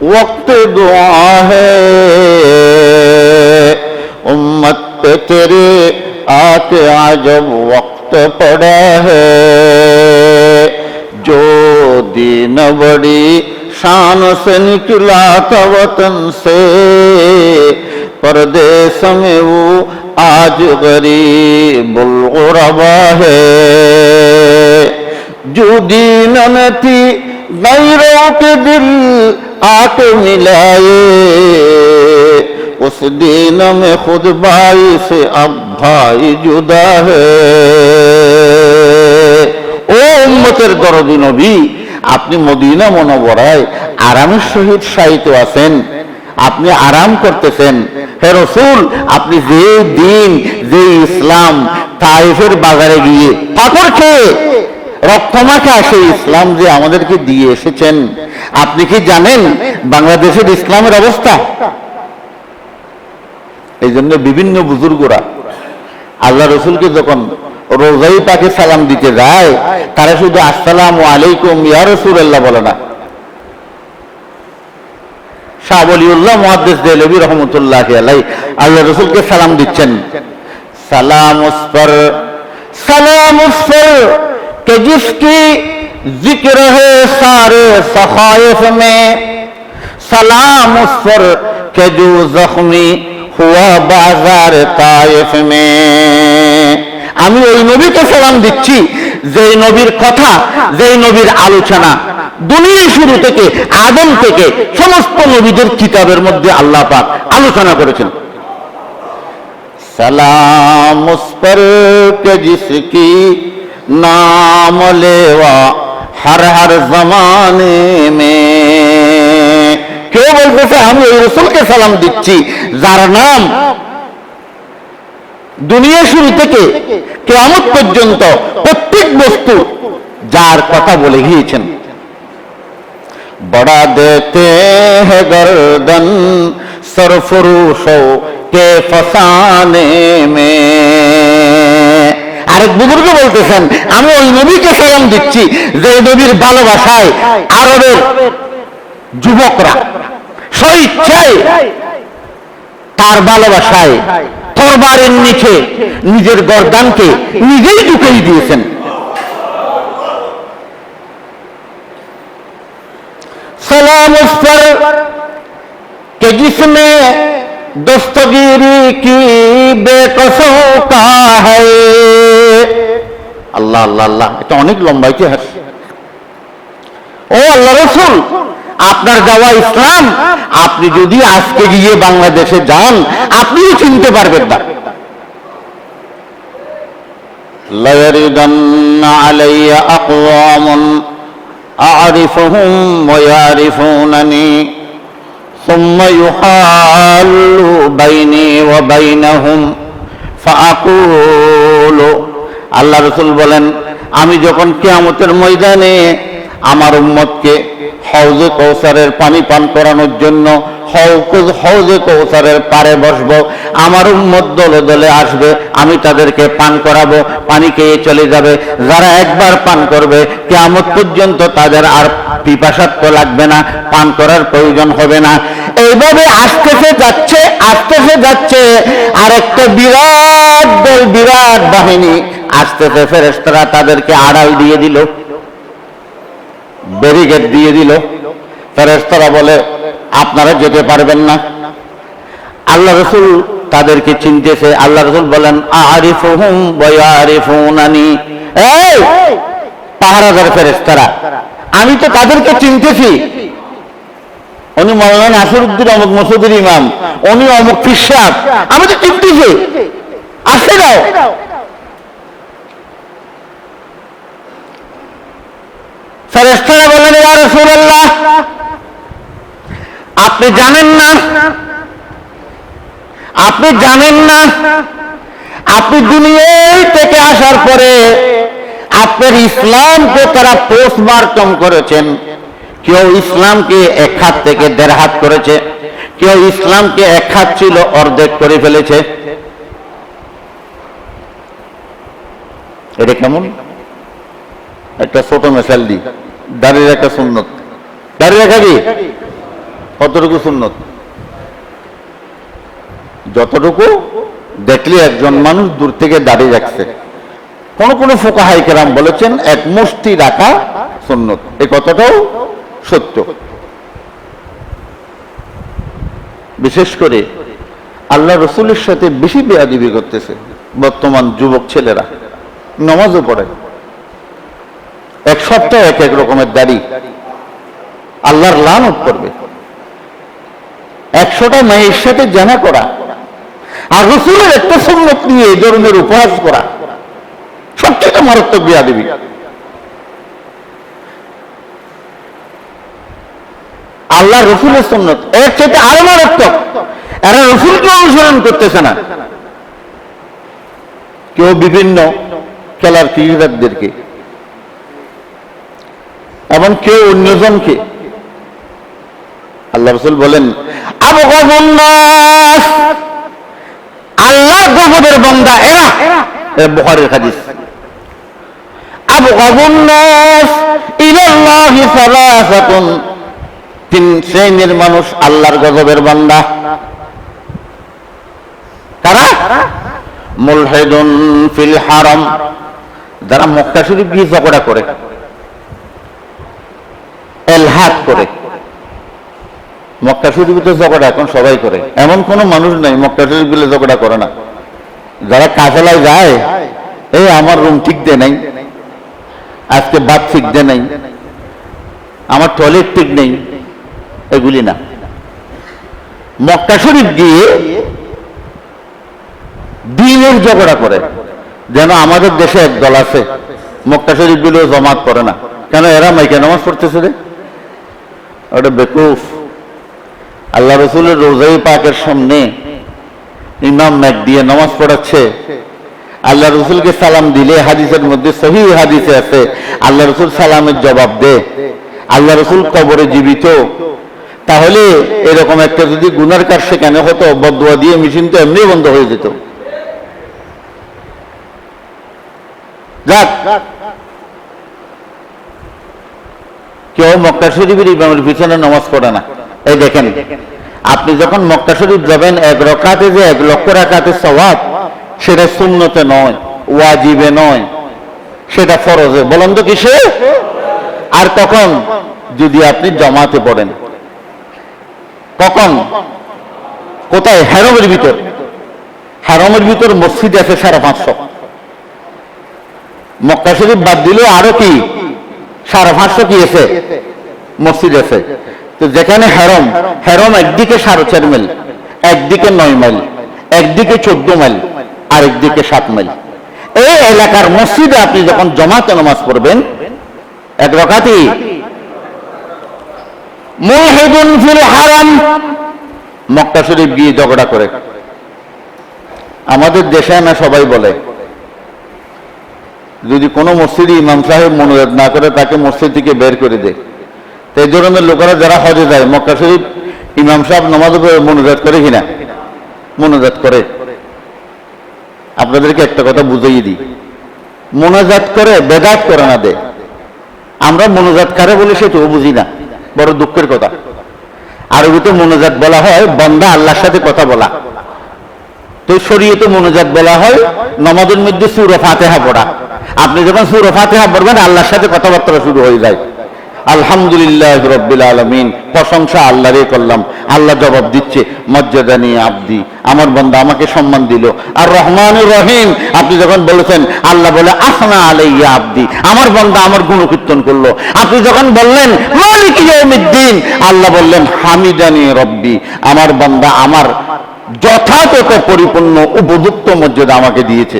ওয়াক্তে দুআ হে, উম্মত पे तेरे आके अजब वक्त पड़ा है, जो दीन बड़ी शान से निकला था वतन से, परदेश में वो आज गरीबुल गुरबा है, जो दीन न थी गैरों के दिल आके मिलाए, उस दीन में खुद भाई से अब भाई जुदा है। ও উম্মতের দরদি নবী, আপনি মদিনা মুনাওয়ারায় আরামের সহিত শায়িত আছেন, আপনি আরাম করতেছেন। হে রাসূল, আপনি যে দিন যে ইসলাম তায়েফের বাজারে গিয়ে পাথর খেয়ে রক্তমাখা সেই ইসলাম যে আমাদেরকে দিয়ে এসেছেন, আপনি কি জানেন বাংলাদেশের ইসলামের অবস্থা? এই জন্য বিভিন্ন বুজুর্গরা আল্লাহ রসুলকে যখন রোজাই পাকে সালাম দিতে যায়, তারা শুধু আসসালামু আলাইকুম ইয়া রাসূলুল্লাহ বলে না। শাহ ওলিউল্লাহ মুহাদ্দিস দেহলভী রহমাতুল্লাহি আলাইহি আল্লাহ রসুলকে সালাম দিচ্ছেন, সালাম উস पर कि जिसकी जिक्र है सारे सखाइफ में, सलाम उस पर कि जो जख्मी हुआ बाजार ताइफ में। আমি ওই নবীকে সালাম দিচ্ছি যেই নবীর কথা, যেই নবীর আলোচনা দুনিয়া শুরু থেকে আদম থেকে সমস্ত নবীদের কিতাবের মধ্যে আল্লাহ পাক আলোচনা করেছেন। সালাম উস पर कि जिसकी नाम लेवा हर हर जमाने में। কেউ বলতেছে আমি ওই রাসূলকে সালাম দিচ্ছি যার নাম দুনিয়া শুরু থেকে কিয়ামত পর্যন্ত প্রত্যেক বস্তু যার কথা বলে গিয়েছেন। বড়া দেতে হ্যায় গর্দন সরফরুশো কে ফসানে মে। আরেক বুজুর্গ বলতেছেন আমি ওই নবীকে সালাম দিচ্ছি যে নবীর ভালোবাসায় আরবের যুবকরা স্বেচ্ছায় তার ভালোবাসায় তরবারের নিচে নিজের গর্দানকে নিজেই ঢুকিয়ে দিয়েছেন। সালাম উস पर कि जिसमें दस्तगीरी की बेकसों का है। আল্লাহ আল্লাহ আল্লাহ, এটা অনেক লম্বা ইতিহাস। ও আল্লাহ রাসূল, আপনার দেওয়া ইসলাম আপনি যদি আজকে গিয়ে বাংলাদেশে যান আপনিও চিনতে পারবেন না। লা ইয়ারিদান্না আলাইয়া আকওয়ামুন আ'রিফুহুম ওয়া ইয়ারিফুনানি সুম্মা ইউহাল্লু বাইনি ওয়া বাইনাহুম ফাআকুলু। আল্লাহ রাসূল বলেন আমি যখন কিয়ামতের ময়দানে আমার উম্মতকে হাউজে কৌসারের পানি পান করানোর জন্য হাউজে কৌসারের পারে বসবো, আমার উম্মত দলে দলে আসবে, আমি তাদেরকে পান করাবো, পানি খেয়ে চলে যাবে। যারা একবার পান করবে কিয়ামত পর্যন্ত তাদের আর পিপাসার্থ লাগবে না, পান করার প্রয়োজন হবে না। এইভাবে আসতেছে যাচ্ছে আর একটা বিরাট দল, বিরাট বাহিনী আসতেছে। ফেরেশতারা তাদেরকে আড়াল দিয়ে দিল, ব্যারিকেড দিয়ে দিল। ফেরেশতারা বলে আপনারা যেতে পারবেন না। আল্লাহ রাসূল তাদেরকে চিনতেছে। আল্লাহ রাসূল বলেন আরিফুহুম ওয়া ইয়ারিফুনানি, এই পাহারাদার ফেরেশতারা, আমি তো তাদেরকে চিনতেছি। উনি মাওলানা নাসিরউদ্দিন অমুক মসজিদের ইমাম, উনি অমুক পীর সাহেব, আমি তো চিনতেছি, আসতে দাও। ফেরেশতারা বলেন ইয়া রাসূলুল্লাহ, আপনি জানেন না, আপনি দুনিয়ায় থেকে আসার পরে আপনার ইসলামকে তারা পোস্টমার্টম করেছেন। কেউ ইসলামকে 1 হাত থেকে 1.5 হাত করেছে, কেউ ইসলামকে 1 হাত ছিল অর্ধেক করে ফেলেছে। এটা কেমন? একটা ছোট মেসাল দিই, দাঁড়িয়ে রাখা সুন্নত। দাঁড়িয়ে রাখা কি কতটুকু সুন্নত? যতটুকু দেখলে একজন মানুষ দূর থেকে দাঁড়িয়ে রাখছে। কোন ফুকাহায়ে কেরাম বলেছেন 1 মুষ্টি রাখা সুন্নত। এই কথাটাও সত্য। বিশেষ করে আল্লাহ রাসূলের সাথে বেশি বেয়াদবি করতেছে বর্তমান যুবক ছেলেরা। নামাজও পড়ে, 1 সপ্তাহ 1 রকমের দাড়ি, আল্লাহর লানত করবে। 100টা মেয়ের সাথে জানা করা আর রাসূলের একটা সুন্নত নিয়ে এই ধরনের উপহাস করা সবচেয়ে মারাত্মক বেয়াদবি। আল্লাহ রাসূলের সুন্নত এর চেয়ে আরো মারাত্মক। এরা রাসূলকে অনুসরণ করতেছে না। কেউ বিভিন্ন খেলার ক্রীড়াবিদদেরকে এবং কেউ অন্যজনকে। আল্লাহ রাসূল বলেন আবগাযুন নাস, আল্লাহ গজবের বান্দা এরা। বুখারীর হাদিস। আবগাযুন নাস ইলাল্লাহি সালাসাতুন, 3 শ্রেণীর মানুষ আল্লাহর গজবের বান্দা। কারা? মুলহিদুন ফিল হারাম, যারা মক্কা শরীফ গিয়ে ঝগড়া করে, এলহাদ করে। মক্কা শরীফে তো ঝগড়া এখন সবাই করে, এমন কোন মানুষ নাই মক্কা শরীফ গেলে ঝগড়া করে না। যারা কাজলায় যায়, এই আমার রুম ঠিক দে নাই, আজকে বাদ ঠিক দে নাই, আমার টয়লেট ঠিক নেই, এগুলি না। মক্কা শরীফ গিয়ে দিনের ঝগড়া করে। যেন আমাদের দেশে এক দল আছে মক্কা শরীফ গুলো জমাত করে না, কেন এরা মাইকে নামাজ পড়তেছে রে? ওটা বেকুফ। আল্লাহ রাসূলের রোজায়ে পাকের সামনে ইমাম মাইক দিয়ে নামাজ পড়াচ্ছে। আল্লাহ রাসূলকে সালাম দিলে হাদিসের মধ্যে সহিহ হাদিসে আছে আল্লাহ রাসূল সালামের জবাব দে। আল্লাহ রাসূল কবরে জীবিত, তাহলে এরকম একটা যদি গুনার কাজ সেখানে হতো, বদদুয়া দিয়ে মেশিন তো এমনি বন্ধ হয়ে যেত। যাক, কেউ মক্কা শরীফের ইমামের পিছনে নামাজ পড়ে না। এই দেখেন, আপনি যখন মক্কা শরীফ যাবেন 1 রাকাতে যে 1 লক্ষ রাকাতের সওয়াব, সেটা সুন্নতে নয়, ওয়াজিবে নয়, সেটা ফরজে। বলেন তো কিসে? আর কখন? যদি আপনি জামাতে পড়েন। কখন? কোথায়? হারমের ভিতর। হারমের ভিতর মসজিদ আছে 550। মক্কা শরীফ বাদ দিলেও আরো কি 550 কি আছে? মসজিদ আছে। তো যেখানে হারম, হারম একদিকে 4.5 মাইল, একদিকে 9 মাইল, একদিকে 14 মাইল, আর একদিকে 7 মাইল। এই এলাকার মসজিদে আপনি যখন জামাতে নামাজ পড়বেন 1 রাকাতই। মুলহিদুন ফিল হারাম, মক্কা শরীফ গিয়ে ঝগড়া করে। আমাদের দেশে না সবাই বলে, যদি কোনো মসজিদে ইমাম সাহেব মনোজাত না করে তাকে মসজিদ থেকে বের করে দেয়, তো এই ধরনের লোকেরা যারা হজে যায়, মক্কা শরীফ ইমাম সাহেব নামাজ মনোজাত করে কিনা? মনোজাত করে। আপনাদেরকে একটা কথা বুঝিয়ে দিই, মোনাজাত করে, বেদাত করে না দে। আমরা মোনাজাত কারে বলি সেটাও বুঝি না, বড় দুঃখের কথা। আরবিতে মোনাজাত বলা হয় বান্দা আল্লাহর সাথে কথা বলা। তো শরীয়তে মোনাজাত বলা হয় নামাজের মধ্যে সূরা ফাতিহা পড়া। আপনি যখন সূরা ফাতিহা পড়বেন আল্লাহর সাথে কথাবার্তা শুরু হয়ে যায়। আলহামদুলিল্লাহ রাব্বিল আলামিন, প্রশংসা আল্লাহরই করলাম। আল্লাহ জবাব দিচ্ছে মর্যাদানি আব্দি, আমার বান্দা আমাকে সম্মান দিল। আর রহমানুর রহিম, আপনি যখন বলেছেন আল্লাহ বলে আসনা আলাইয়া আব্দি, আমার বান্দা আমার গুণকীর্তন করলো। আপনি যখন বললেন মালিক ইয়াউমিদ্দিন, আল্লাহ বললেন হামিদানি রব্বি, আমার বান্দা আমার যথাযথ পরিপূর্ণ উপযুক্ত মর্যাদা আমাকে দিয়েছে।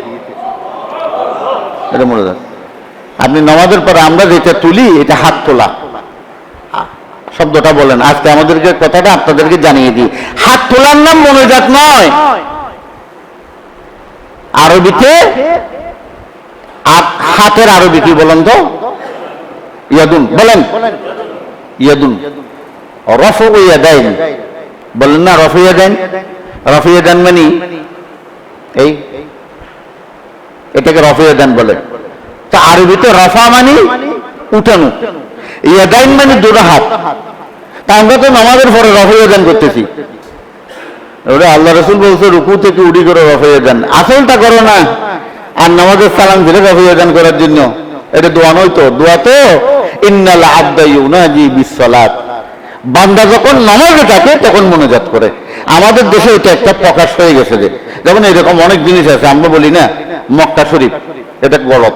এটা মনে রাখবেন। আপনি নামাজের পরে আমরা যেটা তুলি এটা হাত তোলা শব্দটা বলেন। আজকে আমাদেরকে কথাটা আপনাদেরকে জানিয়ে দিই, হাত তোলার নাম মোনাজাত নয়। আরবিতে হাতের আরবি কি বলেন তো? ইয়াদুন বলেন, ইয়াদুন। রফু ইয়াদাইন বলেন না, রফু ইয়াদাইন। রফু ইয়াদাইন মানে এই, এটাকে রফু ইয়াদাইন বলে। তা আরবিতে রফা মানে উঠানো, ইয়াদাইন মানে দুটো হাত। তা আমরা তো নামাজের পরে রফা ইয়াদাইন করতেছি। ওটা আল্লাহ রাসূল বলছে রুকু থেকে উঠি করে রফা ইয়াদাইন, আসলটা করো না। আর নামাজের সালাম দিলে রফা ইয়াদাইন করার জন্য এটা দোয়া নয় তো। দোয়া তো ইন্নাল আবদা ইউনাজি বিসসালাত, বান্দা যখন নামাজে থাকে তখন মোনাজাত করে। আমাদের দেশে এটা একটা প্রকাশ হয়ে গেছে যে, যেমন এরকম অনেক জিনিস আছে আমরা বলি না মক্কা শরীফ, এটা গলত।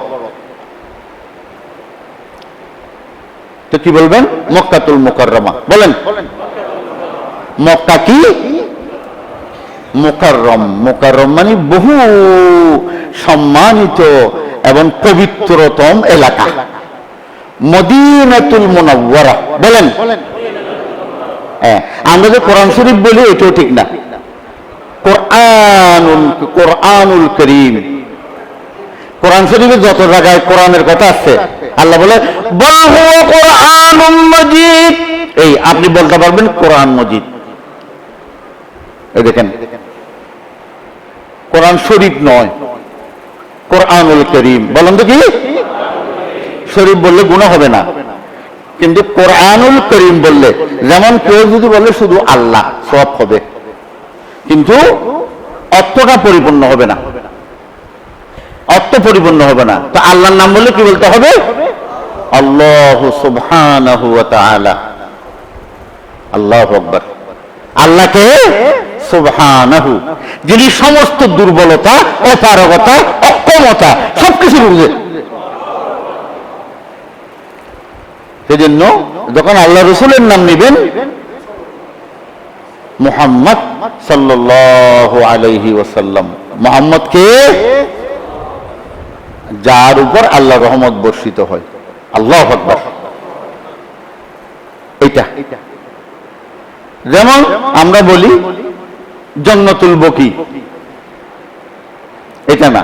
তো কি বলবেন? মক্কাতুল মুকাররমা বলেন। মক্কা কি? মুকাররম। মুকাররম মানে বহু সম্মানিত এবং পবিত্রতম এলাকা। মদিনাতুল মুনাওয়ারা বলেন। আমরা যে কোরআন শরীফ বলি এটাও ঠিক না। কোরআনুল করিম, কোরআন শরীফে যত জায়গায় কোরআনের কথা আছে আল্লাহ বলে বল হুয়া কোরআনুম মাজিদ। এই আপনি বলতে পারবেন কোরআন মজিদ। এই দেখেন, কোরআন শরীফ নয়, কোরআনুল করিম। বলেন তো কি? শরীফ বললে গুনাহ হবে না, কিন্তু কোরআনুল করিম বললে, যেমন কেউ যদি বলে শুধু আল্লাহ, সওয়াব হবে, কিন্তু অর্থটা পরিপূর্ণ হবে না, অর্থ পরিপূর্ণ হবে না। তো আল্লাহর নাম বললে কি বলতে হবে? আল্লাহু সুবহানাহু ওয়া তাআলা। আল্লাহু আকবার। আল্লাহকে সুবহানাহু, যিনি সমস্ত দুর্বলতা, অপারগতা, অক্ষমতা সবকিছু বুঝে। সেজন্য যখন আল্লাহ রাসূলের নাম নেবেন মুহাম্মদ সাল্লাল্লাহু আলাইহি ওয়াসাল্লাম, মুহাম্মদ কে? যার উপর আল্লাহর রহমত বর্ষিত হয়। আল্লাহু আকবার। এটা যেমন আমরা বলি জান্নাতুল বকি, এটা না,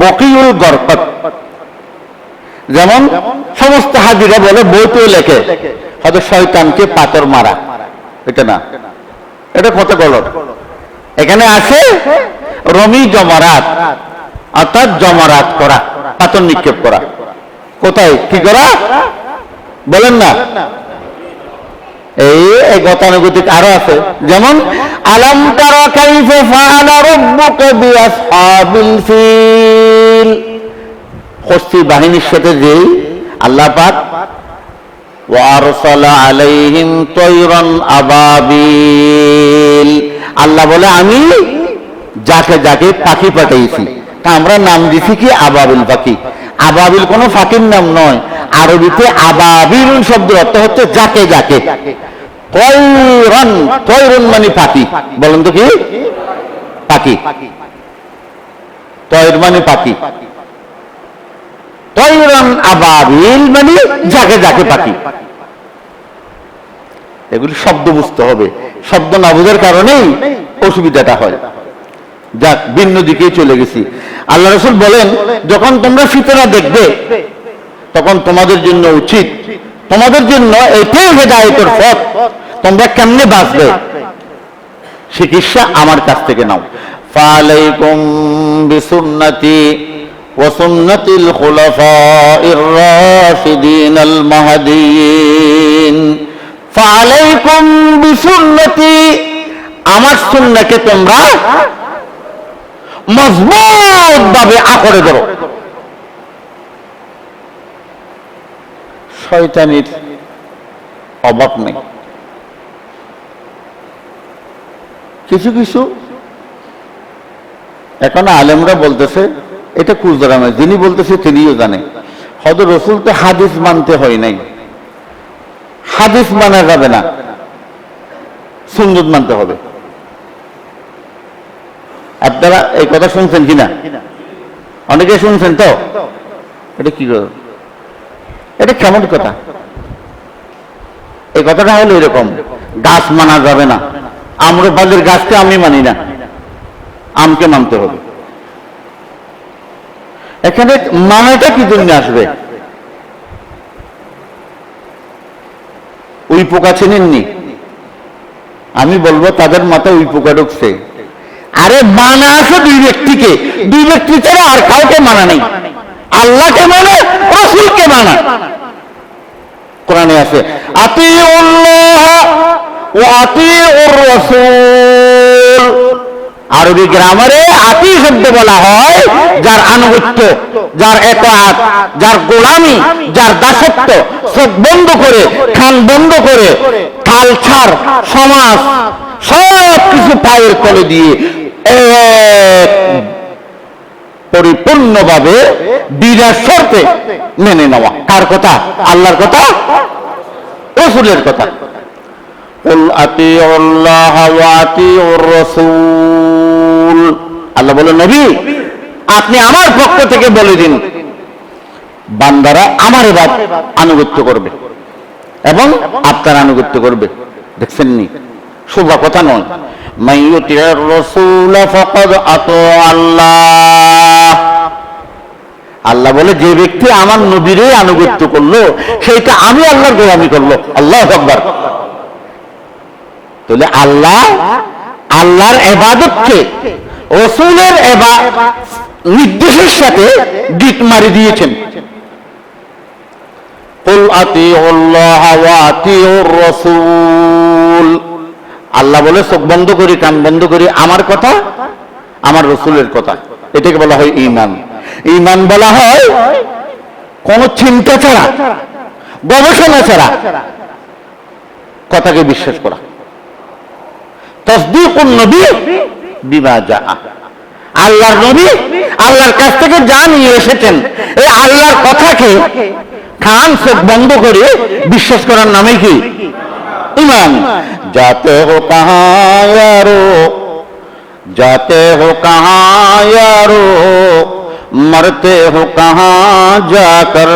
বকিউল গরকত। যেমন সমস্ত হাজিরা বলে বইতেও লেখে হয়তো শয়তানকে পাথর মারা, এটা না, এটা কত গলত। এখানে আছে রমি জমারাত, অর্থাৎ জমারাত করা, পাথর নিক্ষেপ করা। কোথায় কি করা বলেন না? এই গতানুগতিক আরো আছে, যেমন আলাম তারা কাইফা ফাআলা রাব্বুকা বিআসহাবিল ফিল। হস্তি বাহিনীর সাথে যেই আল্লাহ পাক ওয়া আরসালা আলাইহিম তায়রান আবাবিল, আল্লাহ বলে আমি যাকে যাকে পাখি পাঠাইছি, তা আমরা নাম দিছি কি আবাবিল পাখি। আবাবিল কোনো পাখির নাম নয়, আরবিতে আবাবিল শব্দের অর্থ হচ্ছে যাকে যাকে। তয়রান, তয়রুন মানে পাখি। বলেন তো কি? পাখি। তয়র মানে পাখি, তয়রান আবাবিল মানে যাকে যাকে পাখি। এগুলি শব্দ বুঝতে হবে, শব্দ না বোঝার কারণেই অসুবিধাটা হয়। যাক, ভিন্ন দিকে চলে গেছি। আল্লাহ রাসূল বলেন যখন তোমরা ফিতরা দেখবে তখন তোমাদের জন্য উচিত তোমাদের জন্য এটাই হেদায়েতের পথ, তোমরা কেমনে বাঁচবে চিকিৎসা আমার কাছ থেকে নাও। ফালাইকুম বিসুন্নতি ওয়া সুন্নাতিল খুলাফাইর রাশিদিনাল মাহদিয়িন। ফালাইকুম বিসুন্নতি, আমার সুন্নাহকে তোমরা মজবুতভাবে আঁকড়ে ধরো। শয়তানির অভাব নেই। কিছু কিছু এখন আলেমরা বলতেছে এটা কুজরা নয়, যিনি বলতেছে তিনিও জানে হযরত রাসূল তো হাদিস মানতে হয় নাই, হাদিস মানা যাবে না, সুন্নাত মানতে হবে। আপনারা এই কথা শুনছেন কিনা? অনেকে শুনছেন তো। এটা কি, এটা কেমন কথা? এই কথাটা হলো এরকম, গাছ মানা যাবে না, আম্রপালির গাছকে আমি মানি না, আমকে মানতে হবে। এখানে মানাটা কি জন্য আসবে? ওই পোকা চেনেননি? আমি বলবো তাদের মাথায় ওই পোকা ঢুকছে। আরে মানা আছে দুই ব্যক্তিকে, দুই ব্যক্তি ছাড়া আর কাউকে মানা নেই। আল্লাহকে মানে, রাসূলকে মানা। কোরআনে আছে আতিউল্লাহ ওয়া আতিউর রাসূল। আরবি গ্রামারে আতি শব্দ বলা হয় যার আনুগত্য, যার ইতাআত, যার গোলামি, যার দাসত্ব। চোখ বন্ধ করে, কান বন্ধ করে, কালচার, সমাজ সব কিছু পায়ের তলে দিয়ে পরিপূর্ণভাবে বিনা শর্তে মেনে নেওয়া। কার কথা? আল্লাহর কথা, রাসূলের কথা। কুল আতিউল্লাহ ওয়া আতিউর রাসূল। আল্লাহ বলেন নবী আপনি আমার পক্ষ থেকে বলে দিন বান্দারা আমার আনুগত্য করবে এবং আপনার আনুগত্য করবে। দেখছেন নি, শোভা কথা নয়। মান ইউতির রাসূল ফাকাদ আতা আল্লাহ। আল্লাহ বলে যে ব্যক্তি আমার নবীরে আনুগত্য করলো সেইটা আমি আল্লাহর গোলামি করলো। আল্লাহু আকবার। তাহলে আল্লাহ আল্লাহর ইবাদতকে রাসূলের নির্দেশের সাথে গিট মারি দিয়েছেন। কুল আতিউল্লাহ ওয়া আতিউর রাসূল। আল্লাহ বলে চোখ বন্ধ করি, কান বন্ধ করি, আমার কথা, আমার রাসূলের কথা। এটাকে বলা হয় ঈমান। ঈমান বলা হয় কোন চিন্তা ছাড়া, গবেষণা ছাড়া কথাকে বিশ্বাস করা। তাসদীকুন নবী বিমা জাআ। আল্লাহর নবী আল্লাহর কাছ থেকে যা নিয়ে এসেছেন এই আল্লাহর কথাকে কান চোখ বন্ধ করে বিশ্বাস করার নামে কি ঈমান। जाते हो कहाँ यारो, जाते हो कहाँ यारो, मरते हो कहाँ जाकर,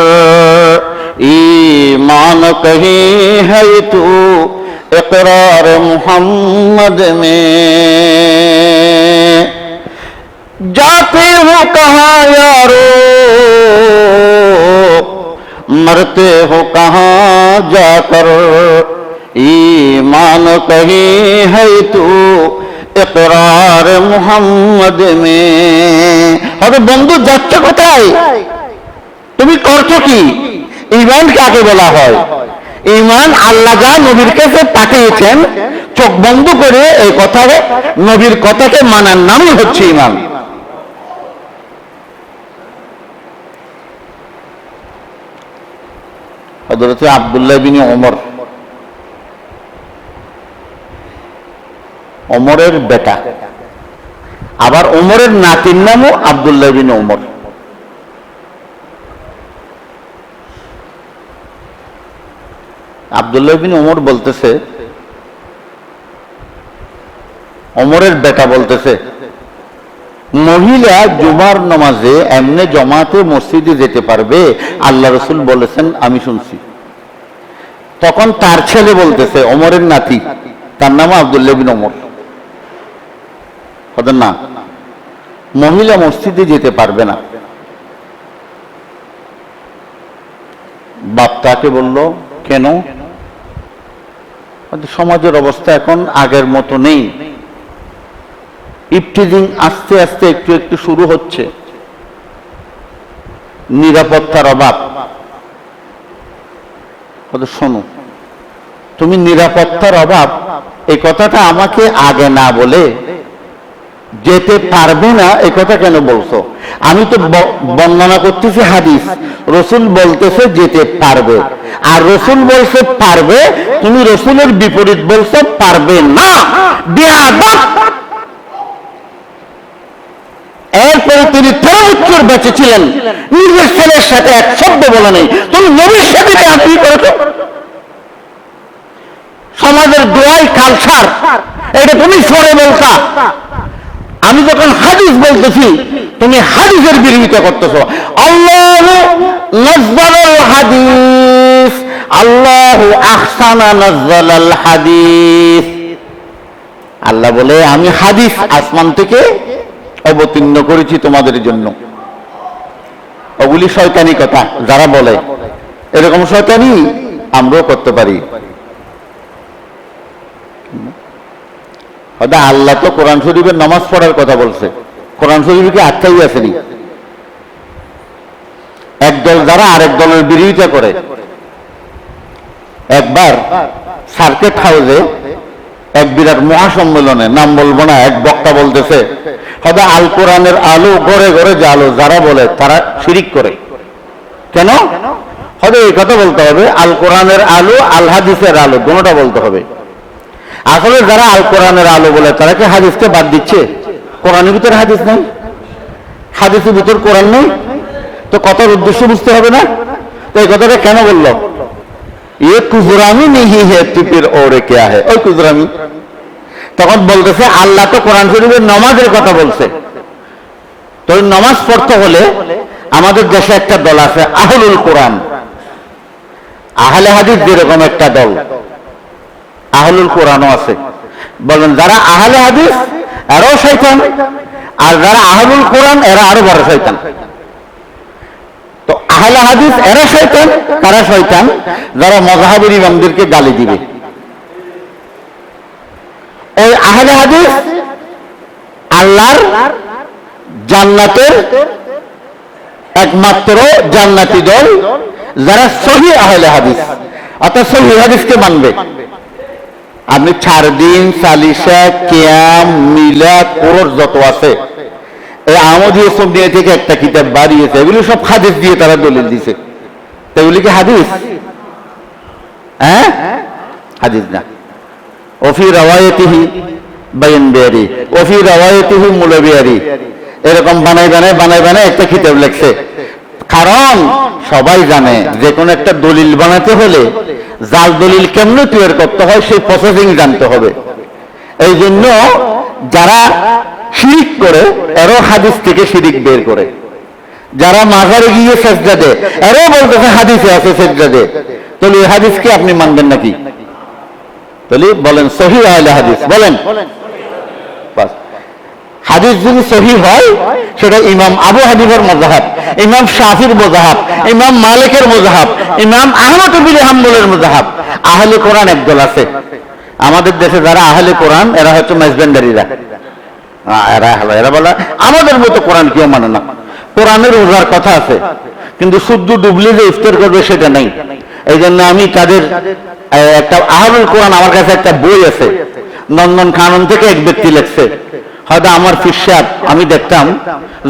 ईमान कहीं है तू इकरार मोहम्मद में। जाते हो कहाँ यारो, मरते हो कहाँ जाकर, ईमान कहीं है तू इकरार मोहम्मद में। अरे बंधु যাচ্ছে কোথায়, তুমি করছো কি? ঈমান কাকে বলা হয়? ঈমান আল্লাহ যা নবীর কাছে পাঠিয়েছেন চোখ বন্ধ করে এই কথাকে, নবীর কথাকে মানার নামই হচ্ছে ঈমান। হযরত আব্দুল্লাহ বিন ওমর, ওমরের বেটা, আবার ওমরের নাতির নামও আব্দুল্লাহ বিন ওমর। আব্দুল্লাহ বিন ওমর বলতেছে, ওমরের বেটা বলতেছে, মহিলা জুমার নামাজে এমনি জমাতে মসজিদে যেতে পারবে? আল্লাহ রাসূল বলেছেন আমি শুনছি। তখন তার ছেলে বলতেছে, ওমরের নাতি, তার নাম আব্দুল্লাহ বিন ওমর, না মহিলা মসজিদে যেতে পারবে না। বাপ তাকে বলল কেন? সমাজের অবস্থা এখন আগের মতো নেই। ইফটিজিং আস্তে আস্তে একটু একটু শুরু হচ্ছে। নিরাপত্তার অভাব। শোনো, তুমি নিরাপত্তার অভাব এই কথাটা আমাকে আগে না বলে যেতে পারবে না এই কথা কেন বলছো? আমি তো বর্ণনা করতেছি হাদিস, রসুল বলতেছে যেতে পারবে, আর রসুল বলছে পারবে, তুমি রসুলের বিপরীত বলছো পারবে না। এরপরে তিনি 13 বছর বেঁচে ছিলেন, নিজের ছেলের সাথে এক শব্দ বলে নেই। তুমি নবীর সাথে কি করেছো? সমাজের দোয়াই কালচার, এটা তুমি সরে বলতা। আমি যখন হাদিস বলতেছি তুমি হাদিসের বিরোধিতা করতেছো। আল্লাহু নাযালাল হাদিস, আল্লাহু আহসানা নাযালাল হাদিস। আল্লাহ বলে আমি হাদিস আসমান থেকে অবতীর্ণ করেছি তোমাদের জন্য। ওগুলি শয়তানি কথা যারা বলে, এরকম শয়তানি আমরাও করতে পারি। আল্লাহ তো কোরআন শরীফের নামাজ পড়ার কথা বলছে, কোরআন শরীফে কি আটকাই আসেনি? একদল যারা আরেক দলের বিরোধিতা করে, একবার সার্কিট হাউসে এক বিরাট মহাসম্মেলনে, নাম বলবো না, এক বক্তা বলতেছে আল কোরআনের আলো ঘরে ঘরে যে আলো, যারা বলে তারা শিরিক করে। কেন? এই কথা বলতে হবে আল কোরআনের আলো, আল হাদিসের আলো, দুটোটা বলতে হবে। আসলে যারা আল কোরআনের আলো বলে তারা কি হাদিসকে বাদ দিচ্ছে? কোরআনের ভিতরে হাদিস নেই, হাদিসের ভিতর কোরআন নেই, তো কথার উদ্দেশ্য বুঝতে হবে না? তো এই কথাটা কেন বললো? ये कुजरामी नहीं है टिपिर और क्या है, ওই কুজরামি। তখন বলতেছে আল্লাহ তো কোরআন শরীফের নামাজের কথা বলছে। তো নামাজ পড়তে হলে আমাদের দেশে একটা দল আছে আহলুল কোরআন, আহলে হাদিস যেরকম একটা দল, আহলুল কোরআনও আছে। বলেন যারা আহলে হাদিস এরাও শয়তান, আর যারা আহলুল কোরআন এরা আরো বড় শয়তান। তো আহলে হাদিস এরা শয়তান, কারা শয়তান? যারা মাযহাবের ইমামদেরকে গালি দিবে। ওই আহলে হাদিস আল্লাহর জান্নাতের একমাত্র জান্নাতি দল, যারা সহিহ আহলে হাদিস, অর্থাৎ সহিহ হাদিসকে মানবে। আপনি 4 দিন, সালিসা, কিয়াম, মিলাদ, কোরআন যত আছে, এই আহমদীয় সুন্নিয়া থেকে একটা কিতাব বাড়িয়েছে, এগুলো সব হাদিস দিয়ে তারা দলিল দিছে। এগুলি কি হাদিস? হ্যাঁ, হাদিস না। ওফি রাওয়ায়াতিহি বাইনবিয়ারি, ওফি রাওয়ায়াতিহি মুলাবিয়ারি, এরকম বানাই বানাই একটা কিতাব লিখছে। কারণ সবাই জানে যে কোনো একটা দলিল বানাতে হলে জাল দলিল কেমনে তৈরি করতে হয় সেই প্রসেসিং জানতে হবে। এই জন্য যারা শিরিক করে এরও হাদিস থেকে শিরিক বের করে, যারা মাজারে গিয়ে সেজদা দেয় এরও বলতেছে হাদিসে আছে সেজদা দেয়। তাহলে এই হাদিসকে আপনি মানবেন নাকি? তাহলে বলেন সহিহ আহলে হাদিস বলেন। হাদিস যদি সহিহ হয় সেটা ইমাম আবু হানিফার মাযহাব, ইমাম শাফির মাযহাব, ইমাম মালিকের মাযহাব, ইমাম আহমদ ইবনে হাম্বলের মাযহাব। আহলে কোরআন একদল আছে আমাদের দেশে, যারা আহলে কোরআন এরা হচ্ছে মেজবান্ডারিরা। এরা বলে আমাদের মতো কোরআন কেউ মানে না, কোরআনের রোজার কথা আছে কিন্তু শুদ্ধ ডুবলি যে ইফতার করবে সেটা নেই। এই জন্য আমি তাদের একটা আহলুল কোরআন, আমার কাছে একটা বই আছে, নন্দন কানন থেকে এক ব্যক্তি লিখছে, হয়তো আমার পীর সাহেব আমি দেখতাম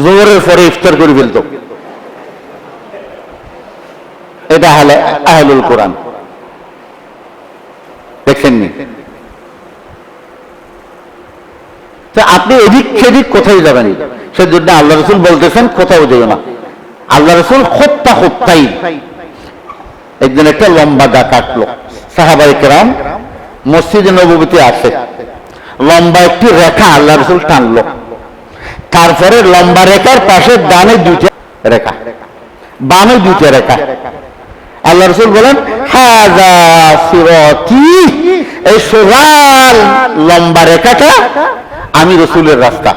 জোহরের পরে ইফতার করে ফেলতো। এটা আহলুল কোরআন, দেখছেননি? আপনি এদিক সেদিক কোথায় যাবেন? সেজন্য আল্লাহ রাসূল বলতেছেন কোথাও যেও না। আল্লাহ রাসূল খুত্তাই একদিন একটা লম্বা দা কাটলো, সাহাবায়ে কেরাম মসজিদে নববীতে আসে, লম্বা একটি রেখা আল্লাহ রাসূল টানলো, তারপরে লম্বা রেখার পাশে ডানে 2টা রেখা, বামে 2টা রেখা। আল্লাহ রাসূল বলেন হাযা সিরাতি, এই সোজাল লম্বা রেখাটা আমি রাসূলের রাস্তা।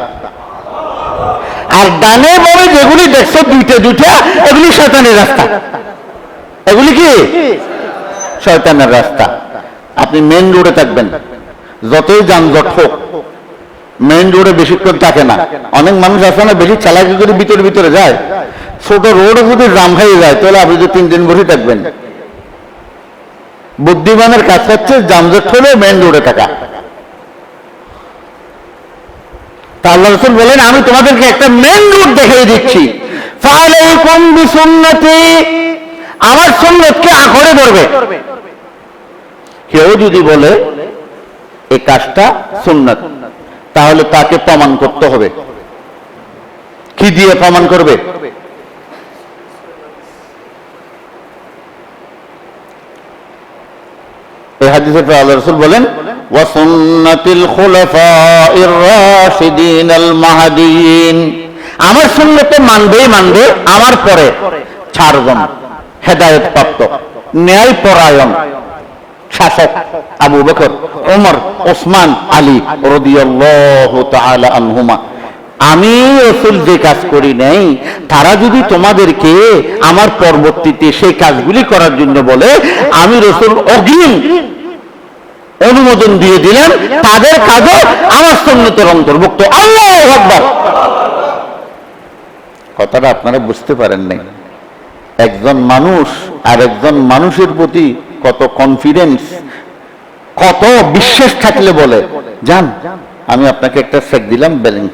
আর ডানে বামে যেগুলি দেখছো 2টা এগুলি শয়তানের রাস্তা। এগুলি কি? শয়তানের রাস্তা। আপনি মেইন রোডে থাকবেন, যতই যানজট হোক মেইন রোডে বেশিক্ষণ থাকে না। অনেক মানুষ আছে না, বেশি চালাকি করে ভিতরে ভিতরে যায়, ছোট রোডে যদি জাম হয়ে যায় তাহলে আপনি যে 3 দিন বসে থাকবেন। বুদ্ধিমানের কাজ হচ্ছে যানজট হলে মেইন রোডে থাকা। তা আল্লাহ রাসূল বলেন, আমি তোমাদেরকে একটা মেইন রোড দেখিয়ে দিচ্ছি, ফালাইকুম বিসুন্নতি, আমার সুন্নতকে আঁকড়ে ধরবে। কেউ যদি বলে এই কাজটা সুন্নাত, তাহলে তাকে প্রমাণ করতে হবে। কি দিয়ে প্রমাণ করবে? এই হাদিসে আল্লাহ রাসূল বলেন, ওয়া সুন্নাতিল খুলাফাইর রাশিদিনাল মাহদিয়িন, আমার সুন্নতে মানবে আমার পরে 4 জন হেদায়েত প্রাপ্ত ন্যায় পরায়ণ শাসক, আবু বকর, ওমর, ওসমান, আলী রাদিয়াল্লাহু তাআলা আনহুমা। আমি রাসূল যে কাজ করি নাই, তারা যদি তোমাদেরকে আমার পরবর্তীতে সেই কাজগুলি করার জন্য বলে, আমি রাসূল অগ্রিম অনুমোদন দিয়ে দিলেন, তাদের কাজও আমার সুন্নতের অন্তর্ভুক্ত। আল্লাহু আকবার। কথাটা আপনারা বুঝতে পারেন নাই। একজন মানুষ আর একজন মানুষের প্রতি কত কনফিডেন্স, কত বিশ্বাস থাকলে বলে, যান আমি আপনাকে একটা চেক দিলাম, ব্যালেন্স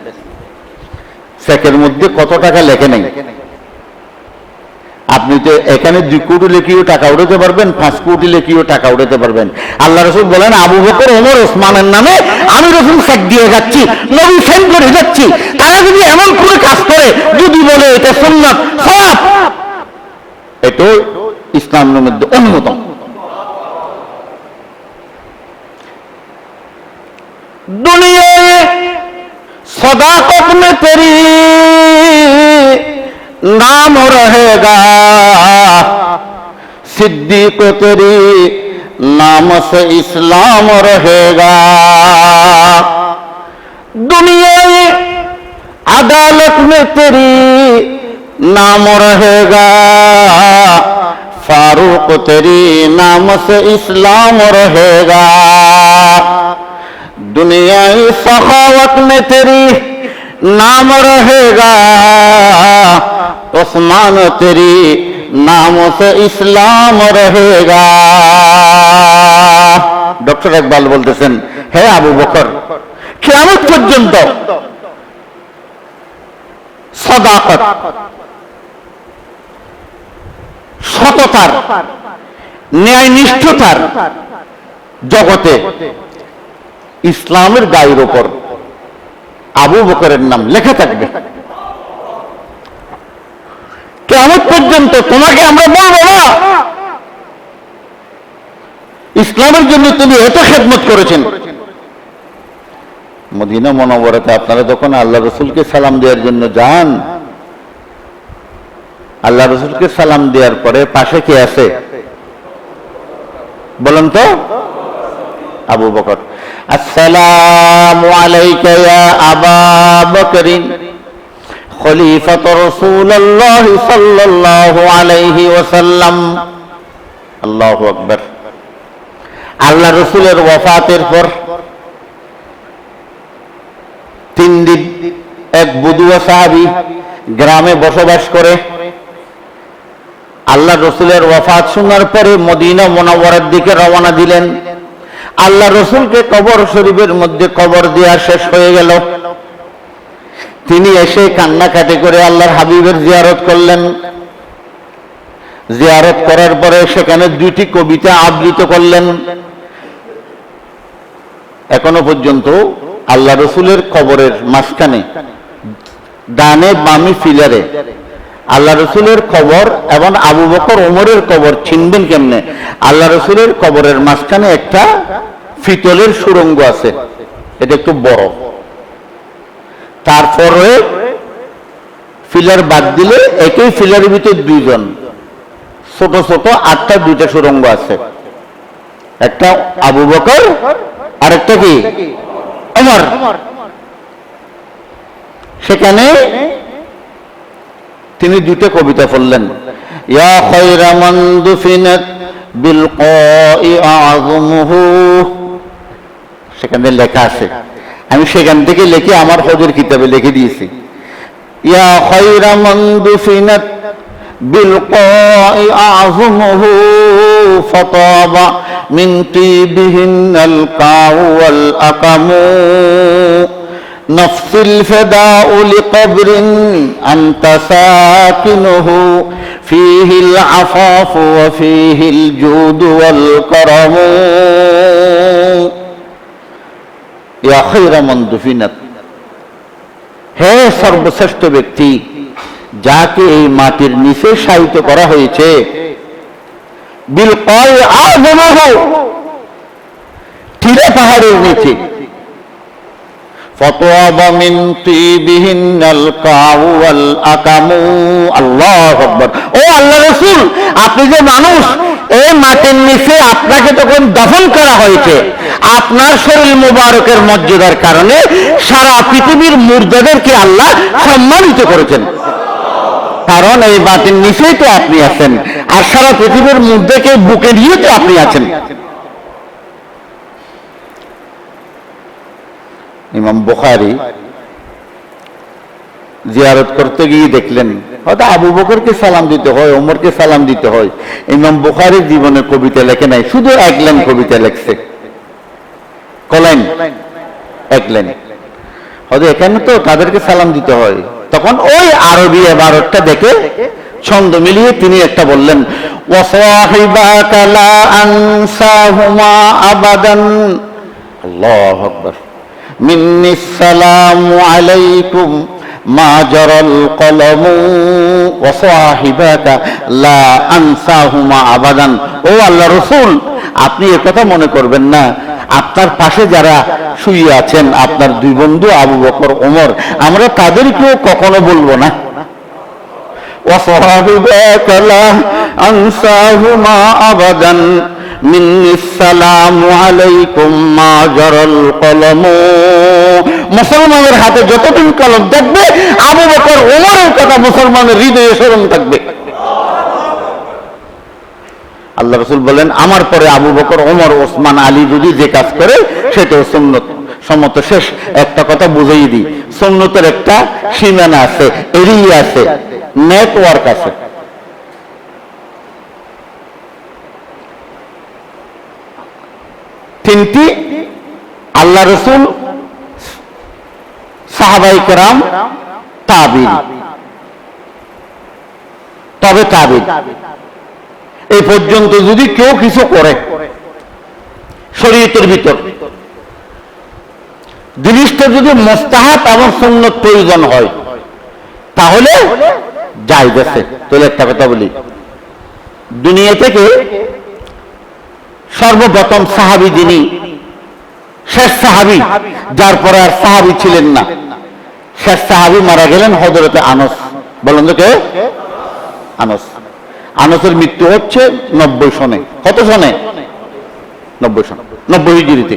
চেকের মধ্যে কত টাকা লেখে নেই, আপনি তো এখানে 2 কোটি লেখিও টাকা উঠাতে পারবেন, 5 কোটি লেখিও টাকা উঠাতে পারবেন। আল্লাহ রাসূল বলেন, আবু বকর, ওমর, ওসমানের নামে আমি রাসূল চেক দিয়ে যাচ্ছি, নবী সাইন করে যাচ্ছি। তারা যদি এমন করে কাজ করে, যদি বলে এটা সুন্নাত সওয়াব, এটা ইসলামের মধ্যে অন্যতম। दुनिया सदाकत में तेरी नाम रहेगा, सिद्दीक तेरी नाम से इस्लाम रहेगा। दुनिया अदालत में तेरी नाम रहेगा, फारूक तेरी नाम से इस्लाम रहेगा। दुनियाई सखावत में तेरी नाम रहेगा, उस्मान तेरी नाम से इस्लाम रहेगा। डॉक्टर इकबाल বলতেছেন, হে আবু বকর, কিয়ামত পর্যন্ত সাদাকত, সততার, ন্যায়নিষ্ঠতার জগতে ইসলামের গায়ের উপর আবু বকরের নাম লেখা থাকবে। কিয়ামত পর্যন্ত তোমাকে আমরা বলবো না ইসলামের জন্য তুমি এত খেদমত করেছেন। মদিনা মুনাওয়ারাতে আপনারা যখন আল্লাহ রাসূলকে সালাম দেওয়ার জন্য যান, আল্লাহ রাসূলকে সালাম দেওয়ার পরে পাশে কে আছে বলেন তো? আবু বকর। আসসালামু আলাইকা ইয়া আবা বকরিন খলিফাতু রাসূলুল্লাহ সাল্লাল্লাহু আলাইহি ওয়াসাল্লাম। আল্লাহু আকবার। আল্লাহ রাসূলের ওয়াফাতের পর 3 দিন এক বদুয়া সাহাবী গ্রামে বসবাস করে। আল্লাহ রাসূলের ওয়াফাত শোনার পরে মদিনা মুনাওয়ারার দিকে রওনা দিলেন। আল্লাহ রাসূলকে কবর শরীফের মধ্যে কবর দেওয়া শেষ হয়ে গেল। তিনি এসে কান্নাকাটি করে আল্লাহর হাবিবের জিয়ারত করলেন। জিয়ারত করার পরে সেখানে 2টি কবিতা আবৃত্তি করলেন। এখনো পর্যন্ত আল্লাহ রাসূলের কবরের মাঝখানে ডানে বামে ফিলারে আল্লাহ রাসূলের কবর এবং আবু বকর ওমরের কবর চিনবেন কেমনে? আল্লাহ রাসূলের কবরের মাঝখানে একটা ফিতলের সুড়ঙ্গ আছে, এটা একটু বড়। তারপরে ফিলার বাদ দিলে একই ফিলারের ভিতরে 2 জন ছোট ছোট 8টা 2টা সুড়ঙ্গ আছে। একটা আবু বকর আর একটা কি ওমর। সেখানে তিনি 2টা কবিতা পড়লেন। ইয়া খায়রা মান দুফিনাত বিলকাই আযমুহু, সেখানে লেখা আছে, আমি সেখান থেকে লিখে আমার হজের কিতাবে লিখে দিয়েছি, ইয়া খায়রা মান দুফিনাত বিলকাই আযমুহু ফাতাবা মিন তিবিহিনাল কাউ ওয়াল আকামু নফসিল ফিদাউ লিকবরিন আনতা সাকিনুহু ফীহিল আফাফু ওয়া ফীহিল জুদু ওয়াল কারামু ইয়া খায়রা মান দুফিনাত, হে সর্বশ্রেষ্ঠ ব্যক্তি যাকে এই মাটির নিচে শায়িত করা হয়েছে, বিলকাই আযমুহু, টিলা পাহাড়ের নিচে, ফাতাবা মিন তিবিহিনাল কাউ ওয়াল আকামু, আল্লাহু আকবার। ও আল্লাহর রাসূল, আপনি যে মানুষ, এই মাটির নিচে আপনাকে যখন দাফন করা হয়েছে, আপনার শরীর মুবারকের মর্যাদার কারণে সারা পৃথিবীর মুর্দাদেরকে আল্লাহ সম্মানিত করেছেন, কারণ এই মাটির নিচেই তো আপনি আছেন, আর সারা পৃথিবীর মুর্দাকে বুকে নিয়ে তো আপনি আছেন। ইমাম বুখারী জিয়ারত করতে গিয়ে দেখলেন হয়তো আবু বকরকে সালাম দিতে হয়, ওমরকে সালাম দিতে হয়। ইমাম বুখারী জীবনে কবিতা লেখে নাই, শুধু এক লাইন কবিতা লেখছে। কলাইন? এক লাইন। হয়তো এখানে তো তাদেরকে সালাম দিতে হয়, তখন ওই আরবি ইবারতটা দেখে ছন্দ মিলিয়ে তিনি একটা বললেন, ওয়াসাহিবাকা লা আনসাহুমা আবাদান, আল্লাহু আকবার, মিন্নিস সালামু আলাইকুম মা জারাল কলমু ওয়াসাহিবাকা লা আনসাহুমা আবাদান। ও আল্লাহর রাসূল, আপনি একথা মনে করবেন না, আপনার পাশে যারা শুয়ে আছেন, আপনার দুই বন্ধু আবু বকর ওমর, আমরা তাদেরকেও কখনো বলবো না ওয়াসাহিবাকা লা আনসাহুমা আবাদান মিন্নিস সালামু আলাইকুম মা জারাল কলমু। মুসলমানের হাতে যতদিন কলম থাকবে, আবু বকর ওমরের কথা মুসলমানের হৃদয়ে স্মরণ থাকবে। আল্লাহ রাসূল বলেন, আমার পরে আবু বকর ওমর ওসমান আলী যদি যে কাজ করে সেটাও সুন্নত সম্মত। শেষ একটা কথা বুঝিয়ে দিই, সুন্নতের একটা সীমানা আছে, এরিয়া আছে, নেটওয়ার্ক আছে। তিনটি আল্লাহ রাসূল, সাহাবায়ে কেরাম, তাবিঈন, তবে তাবিঈন, এই পর্যন্ত যদি কেউ কিছু করে শরীয়তের ভিতর, জিনিসটা যদি মুস্তাহাব এবং সুন্নত প্রয়োজন হয়, তাহলে জায়েজ আছে। তাহলে একটা কথা বলি, দুনিয়া থেকে সর্বপ্রথম সাহাবী যিনি, শেষ সাহাবী, যার পরে আর সাহাবী ছিলেন না, শেষ সাহাবী মারা গেলেন হযরতে আনস। বলেন তো কে? আনস। আনসের মৃত্যু হচ্ছে 90 সনে। কত সনে? 90 সনে, 90 হিজরিতে।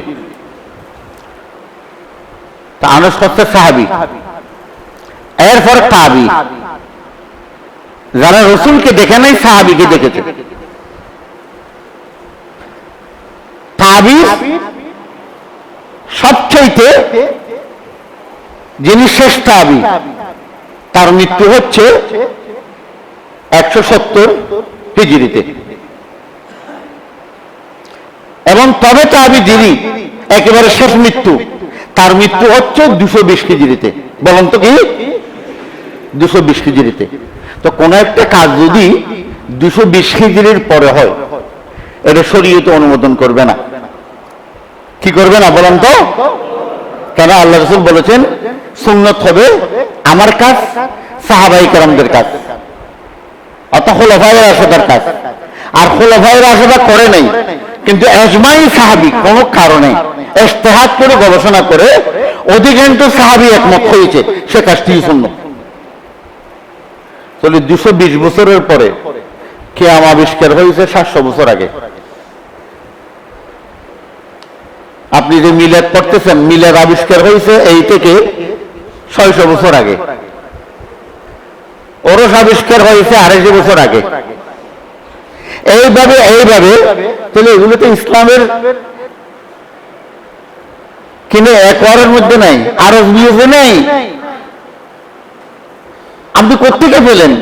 তা আনস হচ্ছে সাহাবী। এরপর তাবী, যারা রাসূলকে দেখে নাই, সাহাবীকে দেখেছে। তাবী সবচাইতে যিনি শেষ তাবী, তার মৃত্যু হচ্ছে 170 হিজরিতে। এবং তবে তাবী যিনি একেবারে শেষ মৃত্যু, তার মৃত্যু হচ্ছে 220 হিজরিতে। বলুন তো কি? 220 হিজরিতে। তো কোন একটা কাজ যদি 220 হিজরির পরে হয়, এটা শরীয়ত অনুমোদন করবে না। কি করবে না বলেন তো? কেন? আল্লাহ রাসূল বলেছেন, সুন্নত হবে আমার কাজ, সাহাবায়ে কেরামদের কাজ, অর্থাৎ খুলাফায়ে রাশিদের কাজ। আর খুলাফায়ে রাশিদা করে নাই, কিন্তু ইজমাই সাহাবী কোন কারণে ইজতিহাদ করে গবেষণা করে অধিকাংশ সাহাবী একমত হয়েছে, সে কাজটি সুন্নত। তাহলে 220 বছরের পরে কিয়াম আবিষ্কার হয়েছে 700 বছর আগে। আপনি যে মিলাদ পড়তেছেন, মিলাদ আবিষ্কার হয়েছে এই থেকে 600 বছর আগে। ওরস আবিষ্কার হয়েছে 250 বছর আগে। এইভাবে তাহলে এগুলো তো ইসলামের কিনে একবারের মধ্যে নাই, আরো বিয়েতে নেই। আপনি কোত্থেকে পেলেন?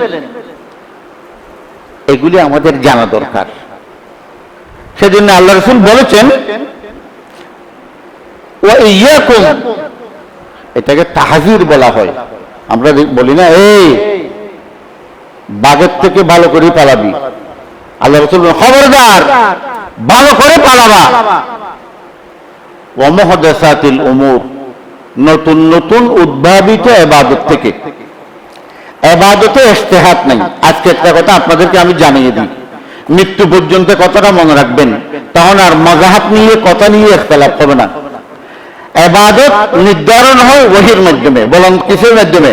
এগুলি আমাদের জানা দরকার। সেজন্য আল্লাহ রাসূল বলেছেন ওয়া ইয়াকুম, এটাকে তাহযীর বলা হয়। আমরা বলি না এই বাঘের থেকে ভালো করে পালাবি, আল্লাহ রাসূল খবরদার ভালো করে পালাবা। ওয়া মুহদাসাতিল উমুর, নতুন নতুন উদ্ভাবিত ইবাদত থেকে। ইবাদতে ইজতিহাদ নাই। আজকে একটা কথা আপনাদেরকে আমি জানিয়ে দিই, মৃত্যু পর্যন্ত কথাটা মনে রাখবেন, তখন আর মাযহাব নিয়ে কথা নিয়ে ইখতিলাফ হবে না। ইবাদত নির্ধারণ হয় ওহীর মাধ্যমে। বলেন কিসের মাধ্যমে?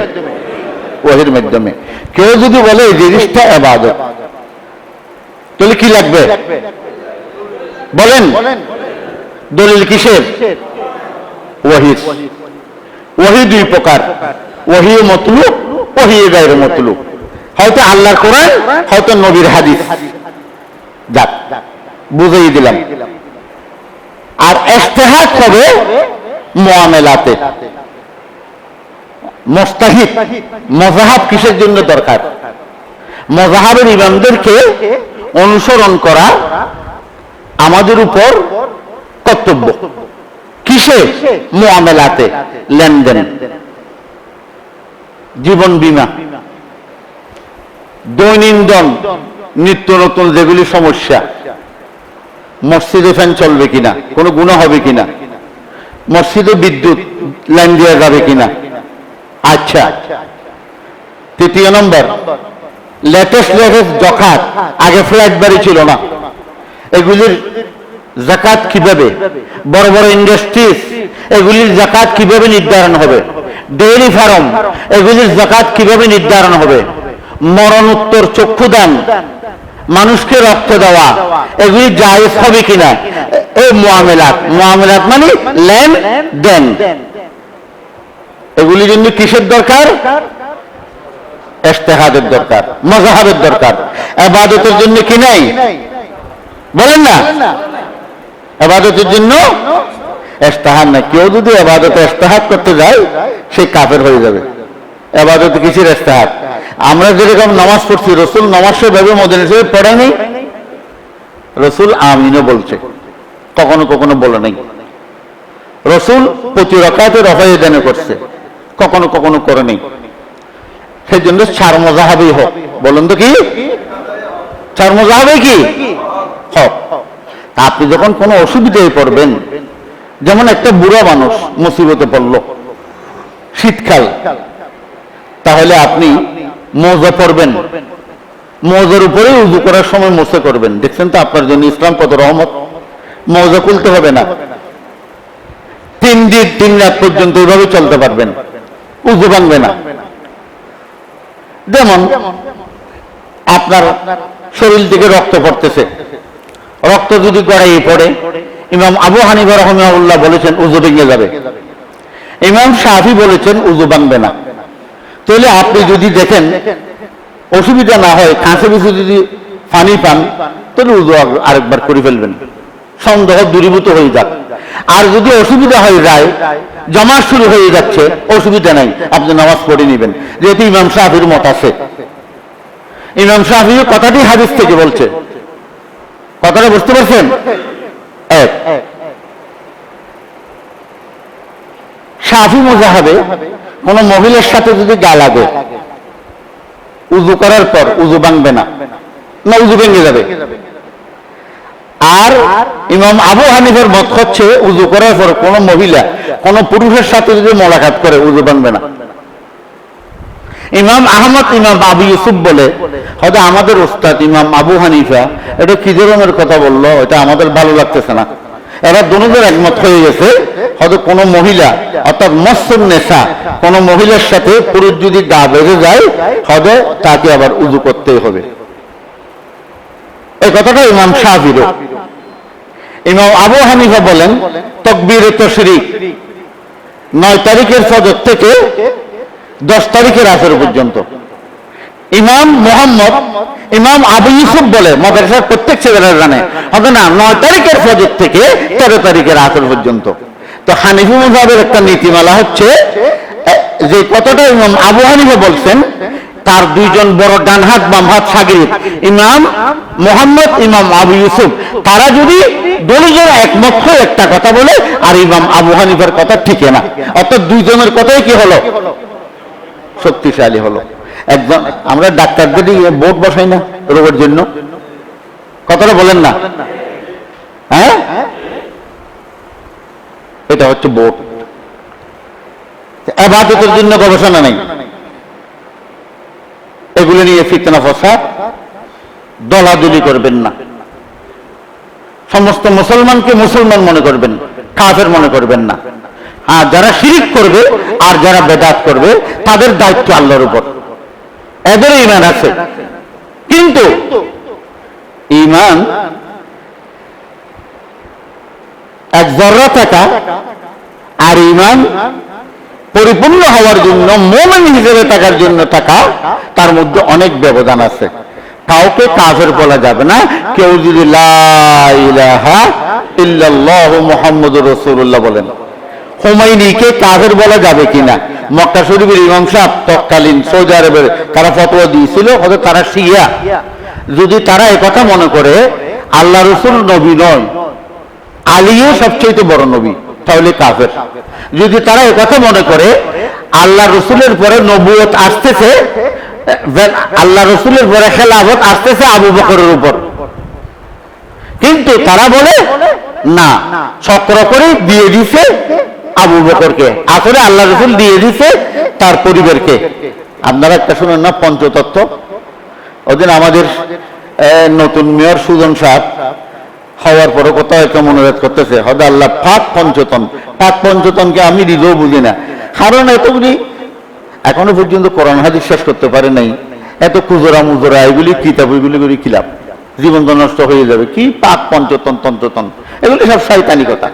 ওহীর মাধ্যমে। কেউ যদি বলে এই জিনিসটা ইবাদত, তাহলে কি লাগবে বলেন? দলিল কিসের? ওহীর। ওহী দুই প্রকার, ওহী মতলুব, ওহী গায়রে মতলুব। হয়তো আল্লাহর কোরআন, হয়তো নবীর হাদিস। যাক, বুঝিয়ে দিলাম। আর ইজতিহাদ হবে মুআমালাতে। মুস্তাহিদ মাযহাব কিসের জন্য দরকার? মাযহাবের ইমামদেরকে অনুসরণ করা আমাদের উপর কর্তব্য। কিসে? মুআমালাতে, লেনদেন, জীবন বীমা, দৈনন্দিন নিত্য নতুন যেগুলি সমস্যা, মসজিদে ফ্যান চলবে কিনা, কোনো গুনাহ হবে কিনা, মসজিদে বিদ্যুৎ লাইন দেওয়া যাবে কিনা। আচ্ছা, তৃতীয় নম্বর লেটেস্ট যাকাত। আগে ফ্ল্যাট বাড়ি ছিল না, এগুলির যাকাত কিভাবে? বড় বড় ইন্ডাস্ট্রিজ, এগুলির যাকাত কিভাবে নির্ধারণ হবে? ডেইরি ফার্ম, এগুলির যাকাত কিভাবে নির্ধারণ হবে? মরণোত্তর চক্ষুদান, মানুষকে রক্ত দেওয়া, এগুলি জায়েজ হবে কিনা? এই মুআমালাত। মুআমালাত মানে লেনদেন। এগুলির জন্য কিসের দরকার? ইজতিহাদের দরকার, মাযহাবের দরকার। ইবাদতের জন্য কি নাই? বলেন না, ইবাদতের জন্য ইজতিহাদ নাই। কেউ যদি ইবাদতে ইজতিহাদ করতে যায়, সে কাফের হয়ে যাবে। ইবাদতে কিসের ইজতিহাদ? আমরা যেরকম নামাজ পড়ছি, রাসূল নামাজ সেভাবে মদিনা শরীফে পড়ে নাই। রাসূল আমিনও বলছে, কখনো কখনো বলে নাই। রাসূল প্রতি রাকাতে রফায়ে দান করছে, কখনো কখনো করে নাই। সেই জন্য চার মাযহাবই হোক। বলুন তো কি চার মাযহাবই কি হোক? আপনি যখন কোনো অসুবিধায় পড়বেন, যেমন একটা বুড়া মানুষ মুসিবতে পড়ল, শীতকাল, তাহলে আপনি মোজা পরবেন, মোজার উপরে উযু করার সময় মোছে করবেন। দেখছেন তো আপনার জন্য ইসলাম কত রহমত। মোজা খুলতে হবে না, 3 দিন 3 রাত পর্যন্ত এইভাবে চলতে পারবেন, উযু ভাঙবে না। যেমন আপনার শরীর থেকে রক্ত পড়তেছে, রক্ত যদি গড়াইয়ে পড়ে, ইমাম আবু হানিফা রাহিমাহুল্লাহ বলেছেন উযু ভেঙে যাবে, ইমাম শাফি বলেছেন উযু ভাঙবে না। তাহলে আপনি যদি দেখেন অসুবিধা না হয়, কাছে পিছু যদি পানি পান, তাহলে উযু আরেকবার করে ফেলবেন, সন্দেহ দূরীভূত হয়ে যাক। আর যদি অসুবিধা হয়ে যায়, জমা শুরু হয়ে যাচ্ছে, অসুবিধা নাই, আপনি নামাজ পড়ে নেবেন, যেহেতু ইমাম শাফির মত আছে। ইমাম শাফি কথাটি হাদিস থেকে বলছে। কথাটা বুঝতে পারছেন? এক, শাফি মাযহাবে কোন মহিলার সাথে যদি গা লাগে, উযু করার পর উযু ভাঙবে না, না উযু ভেঙে যাবে। আর ইমাম আবু হানিফার মত হচ্ছে উযু করার পর কোন মহিলা কোন পুরুষের সাথে যদি মোলাকাত করে, উযু ভাঙবে না। ইমাম আহমদ, ইমাম আবু ইউসুফ বলে, হয়তো আমাদের উস্তাদ ইমাম আবু হানিফা এটা কি ধরনের কথা বললো, এটা আমাদের ভালো লাগতেছে না। এরা দুজনের একমত হয়ে গেছে, হয়তো কোনো মহিলা অর্থাৎ মসসুন নেশা, কোন মহিলার সাথে পুরুষ যদি গা বেঁধে যায়, হয়তো তাকে আবার উযু করতেই হবে। এই কথাটা ইমাম শাফির। ইমাম আবু হানিফা বলেন তাকবীরে তাশরিক 9 তারিখের ফজর থেকে 10 তারিখের আসর পর্যন্ত ইমাম মোহাম্মদ, ইমাম আবু ইউসুফ বলে মাদ্রাসার প্রত্যেক ছেলেরা জানে, হবে না 9 তারিখের ফজর থেকে 13 তারিখের আসর পর্যন্ত। তো হানিফি মাযহাবের একটা নীতিমালা হচ্ছে যে কতটা ইমাম আবু হানিফা বলছেন, তার দুইজন বড় ডান হাত বাম হাত শাগির্দ ইমাম মোহাম্মদ, ইমাম আবু ইউসুফ, তারা যদি দুইজন একমত হয়ে একটা কথা বলে আর ইমাম আবু হানিফার কথা ঠিকই না, অর্থাৎ দুইজনের কথাই কি হলো, শক্তিশালী হলো। একজন আমরা ডাক্তারদের বোর্ড বসাই না রোগের জন্য, কথাটা বলেন না, হ্যাঁ, এটা হচ্ছে বোর্ড। ইবাদতের জন্য গবেষণা নেই, এগুলো নিয়ে ফিতনা ফসাদ দলাদলি করবেন না। সমস্ত মুসলমানকে মুসলমান মনে করবেন, কাফের মনে করবেন না। আর যারা শিরিক করবে আর যারা বেদাত করবে তাদের দায়িত্ব আল্লাহর উপর, এদের ঈমান আছে। কিন্তু ঈমান এক জররা থাকা আর ঈমান পরিপূর্ণ হওয়ার জন্য, মুমিন হিসেবে থাকার জন্য থাকা, তার মধ্যে অনেক ব্যবধান আছে। কাউকে কাফের বলা যাবে না। কেউ যদি লা ইলাহা ইল্লাল্লাহু মুহাম্মাদুর রাসূলুল্লাহ বলেন, হুমাইনিকে কাফের বলা যাবে কিনা, মক্কা শরীফের ইমাম সাহেব তৎকালীন সৌদি আরবের তারা ফতোয়া দিয়েছিল, হয়তো তারা শিয়া, যদি তারা একথা মনে করে আল্লাহ রাসূল নবী নয়, আলীও সবচেয়ে বড় নবী, তাহলে কাফের। যদি তারা একথা মনে করে আল্লাহ রসুলের পরে নবুয়ত আসতেছে, আল্লাহ রসুলের পরে খেলাফত আসতেছে আবু বকরের উপর, কিন্তু তারা বলে না, চক্র করে দিয়ে দিছে আবু বকরকে, আসলে আল্লাহ রসুল দিয়ে দিছে তার পরিবারকে। আপনারা একটা শুনেন না পঞ্চতত্ত্ব, ওদিন আমাদের নতুন মেয়র সুজন সাহেব হওয়ার পরে কোথাও একটা মনোরোধ করতেছে, হয়তো আল্লাহ পাক পঞ্চতন, পাক পঞ্চতনকে আমি নিজেও বুঝি না, কারণ এতগুলি এখনো পর্যন্ত কোরআন হাদিস শেষ করতে পারে নাই, এত কুজরা মুজরা এগুলি কিতাব, এগুলি করে কি লাভ, জীবন তো নষ্ট হয়ে যাবে। কি পাক পঞ্চতন তন্ত্রতন, এগুলি সব শয়তানি কথা,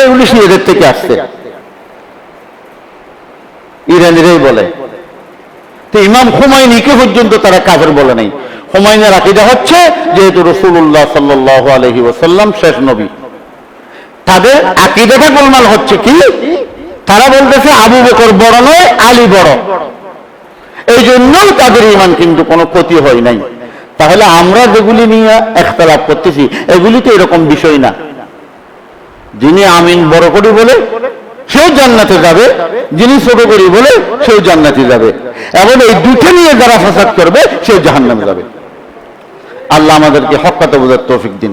এগুলি শিয়াদের থেকে আসছে, ইরানিরাই বলে। তো ইমাম হুমায়ুনিকে পর্যন্ত তারা কাফের বলে নাই। হুমায়ুনের আকীদা হচ্ছে যেহেতু রাসূলুল্লাহ সাল্লাল্লাহু আলাইহি ওয়াসাল্লাম শেষ নবী, তাদের আকীদাটা গোলমাল হচ্ছে কি, তারা বলতেছে আবু বকর বড় নয়, আলী বড়, এই জন্যই তাদের ঈমান কিন্তু কোনো ক্ষতি হয় নাই। তাহলে আমরা যেগুলি নিয়ে ইখতিলাফ করতেছি এগুলি তো এরকম বিষয় না। যিনি আমিন বড় করে বলে সেও জান্নাতে যাবে, যিনি ছোট করি বলে সেও জান্নাতে যাবে, এবং এই দুটো নিয়ে যারা ফাসাদ করবে সেও জাহান্নামে যাবে। আল্লাহ আমাদেরকে হক কথা বোঝার তৌফিক দিন।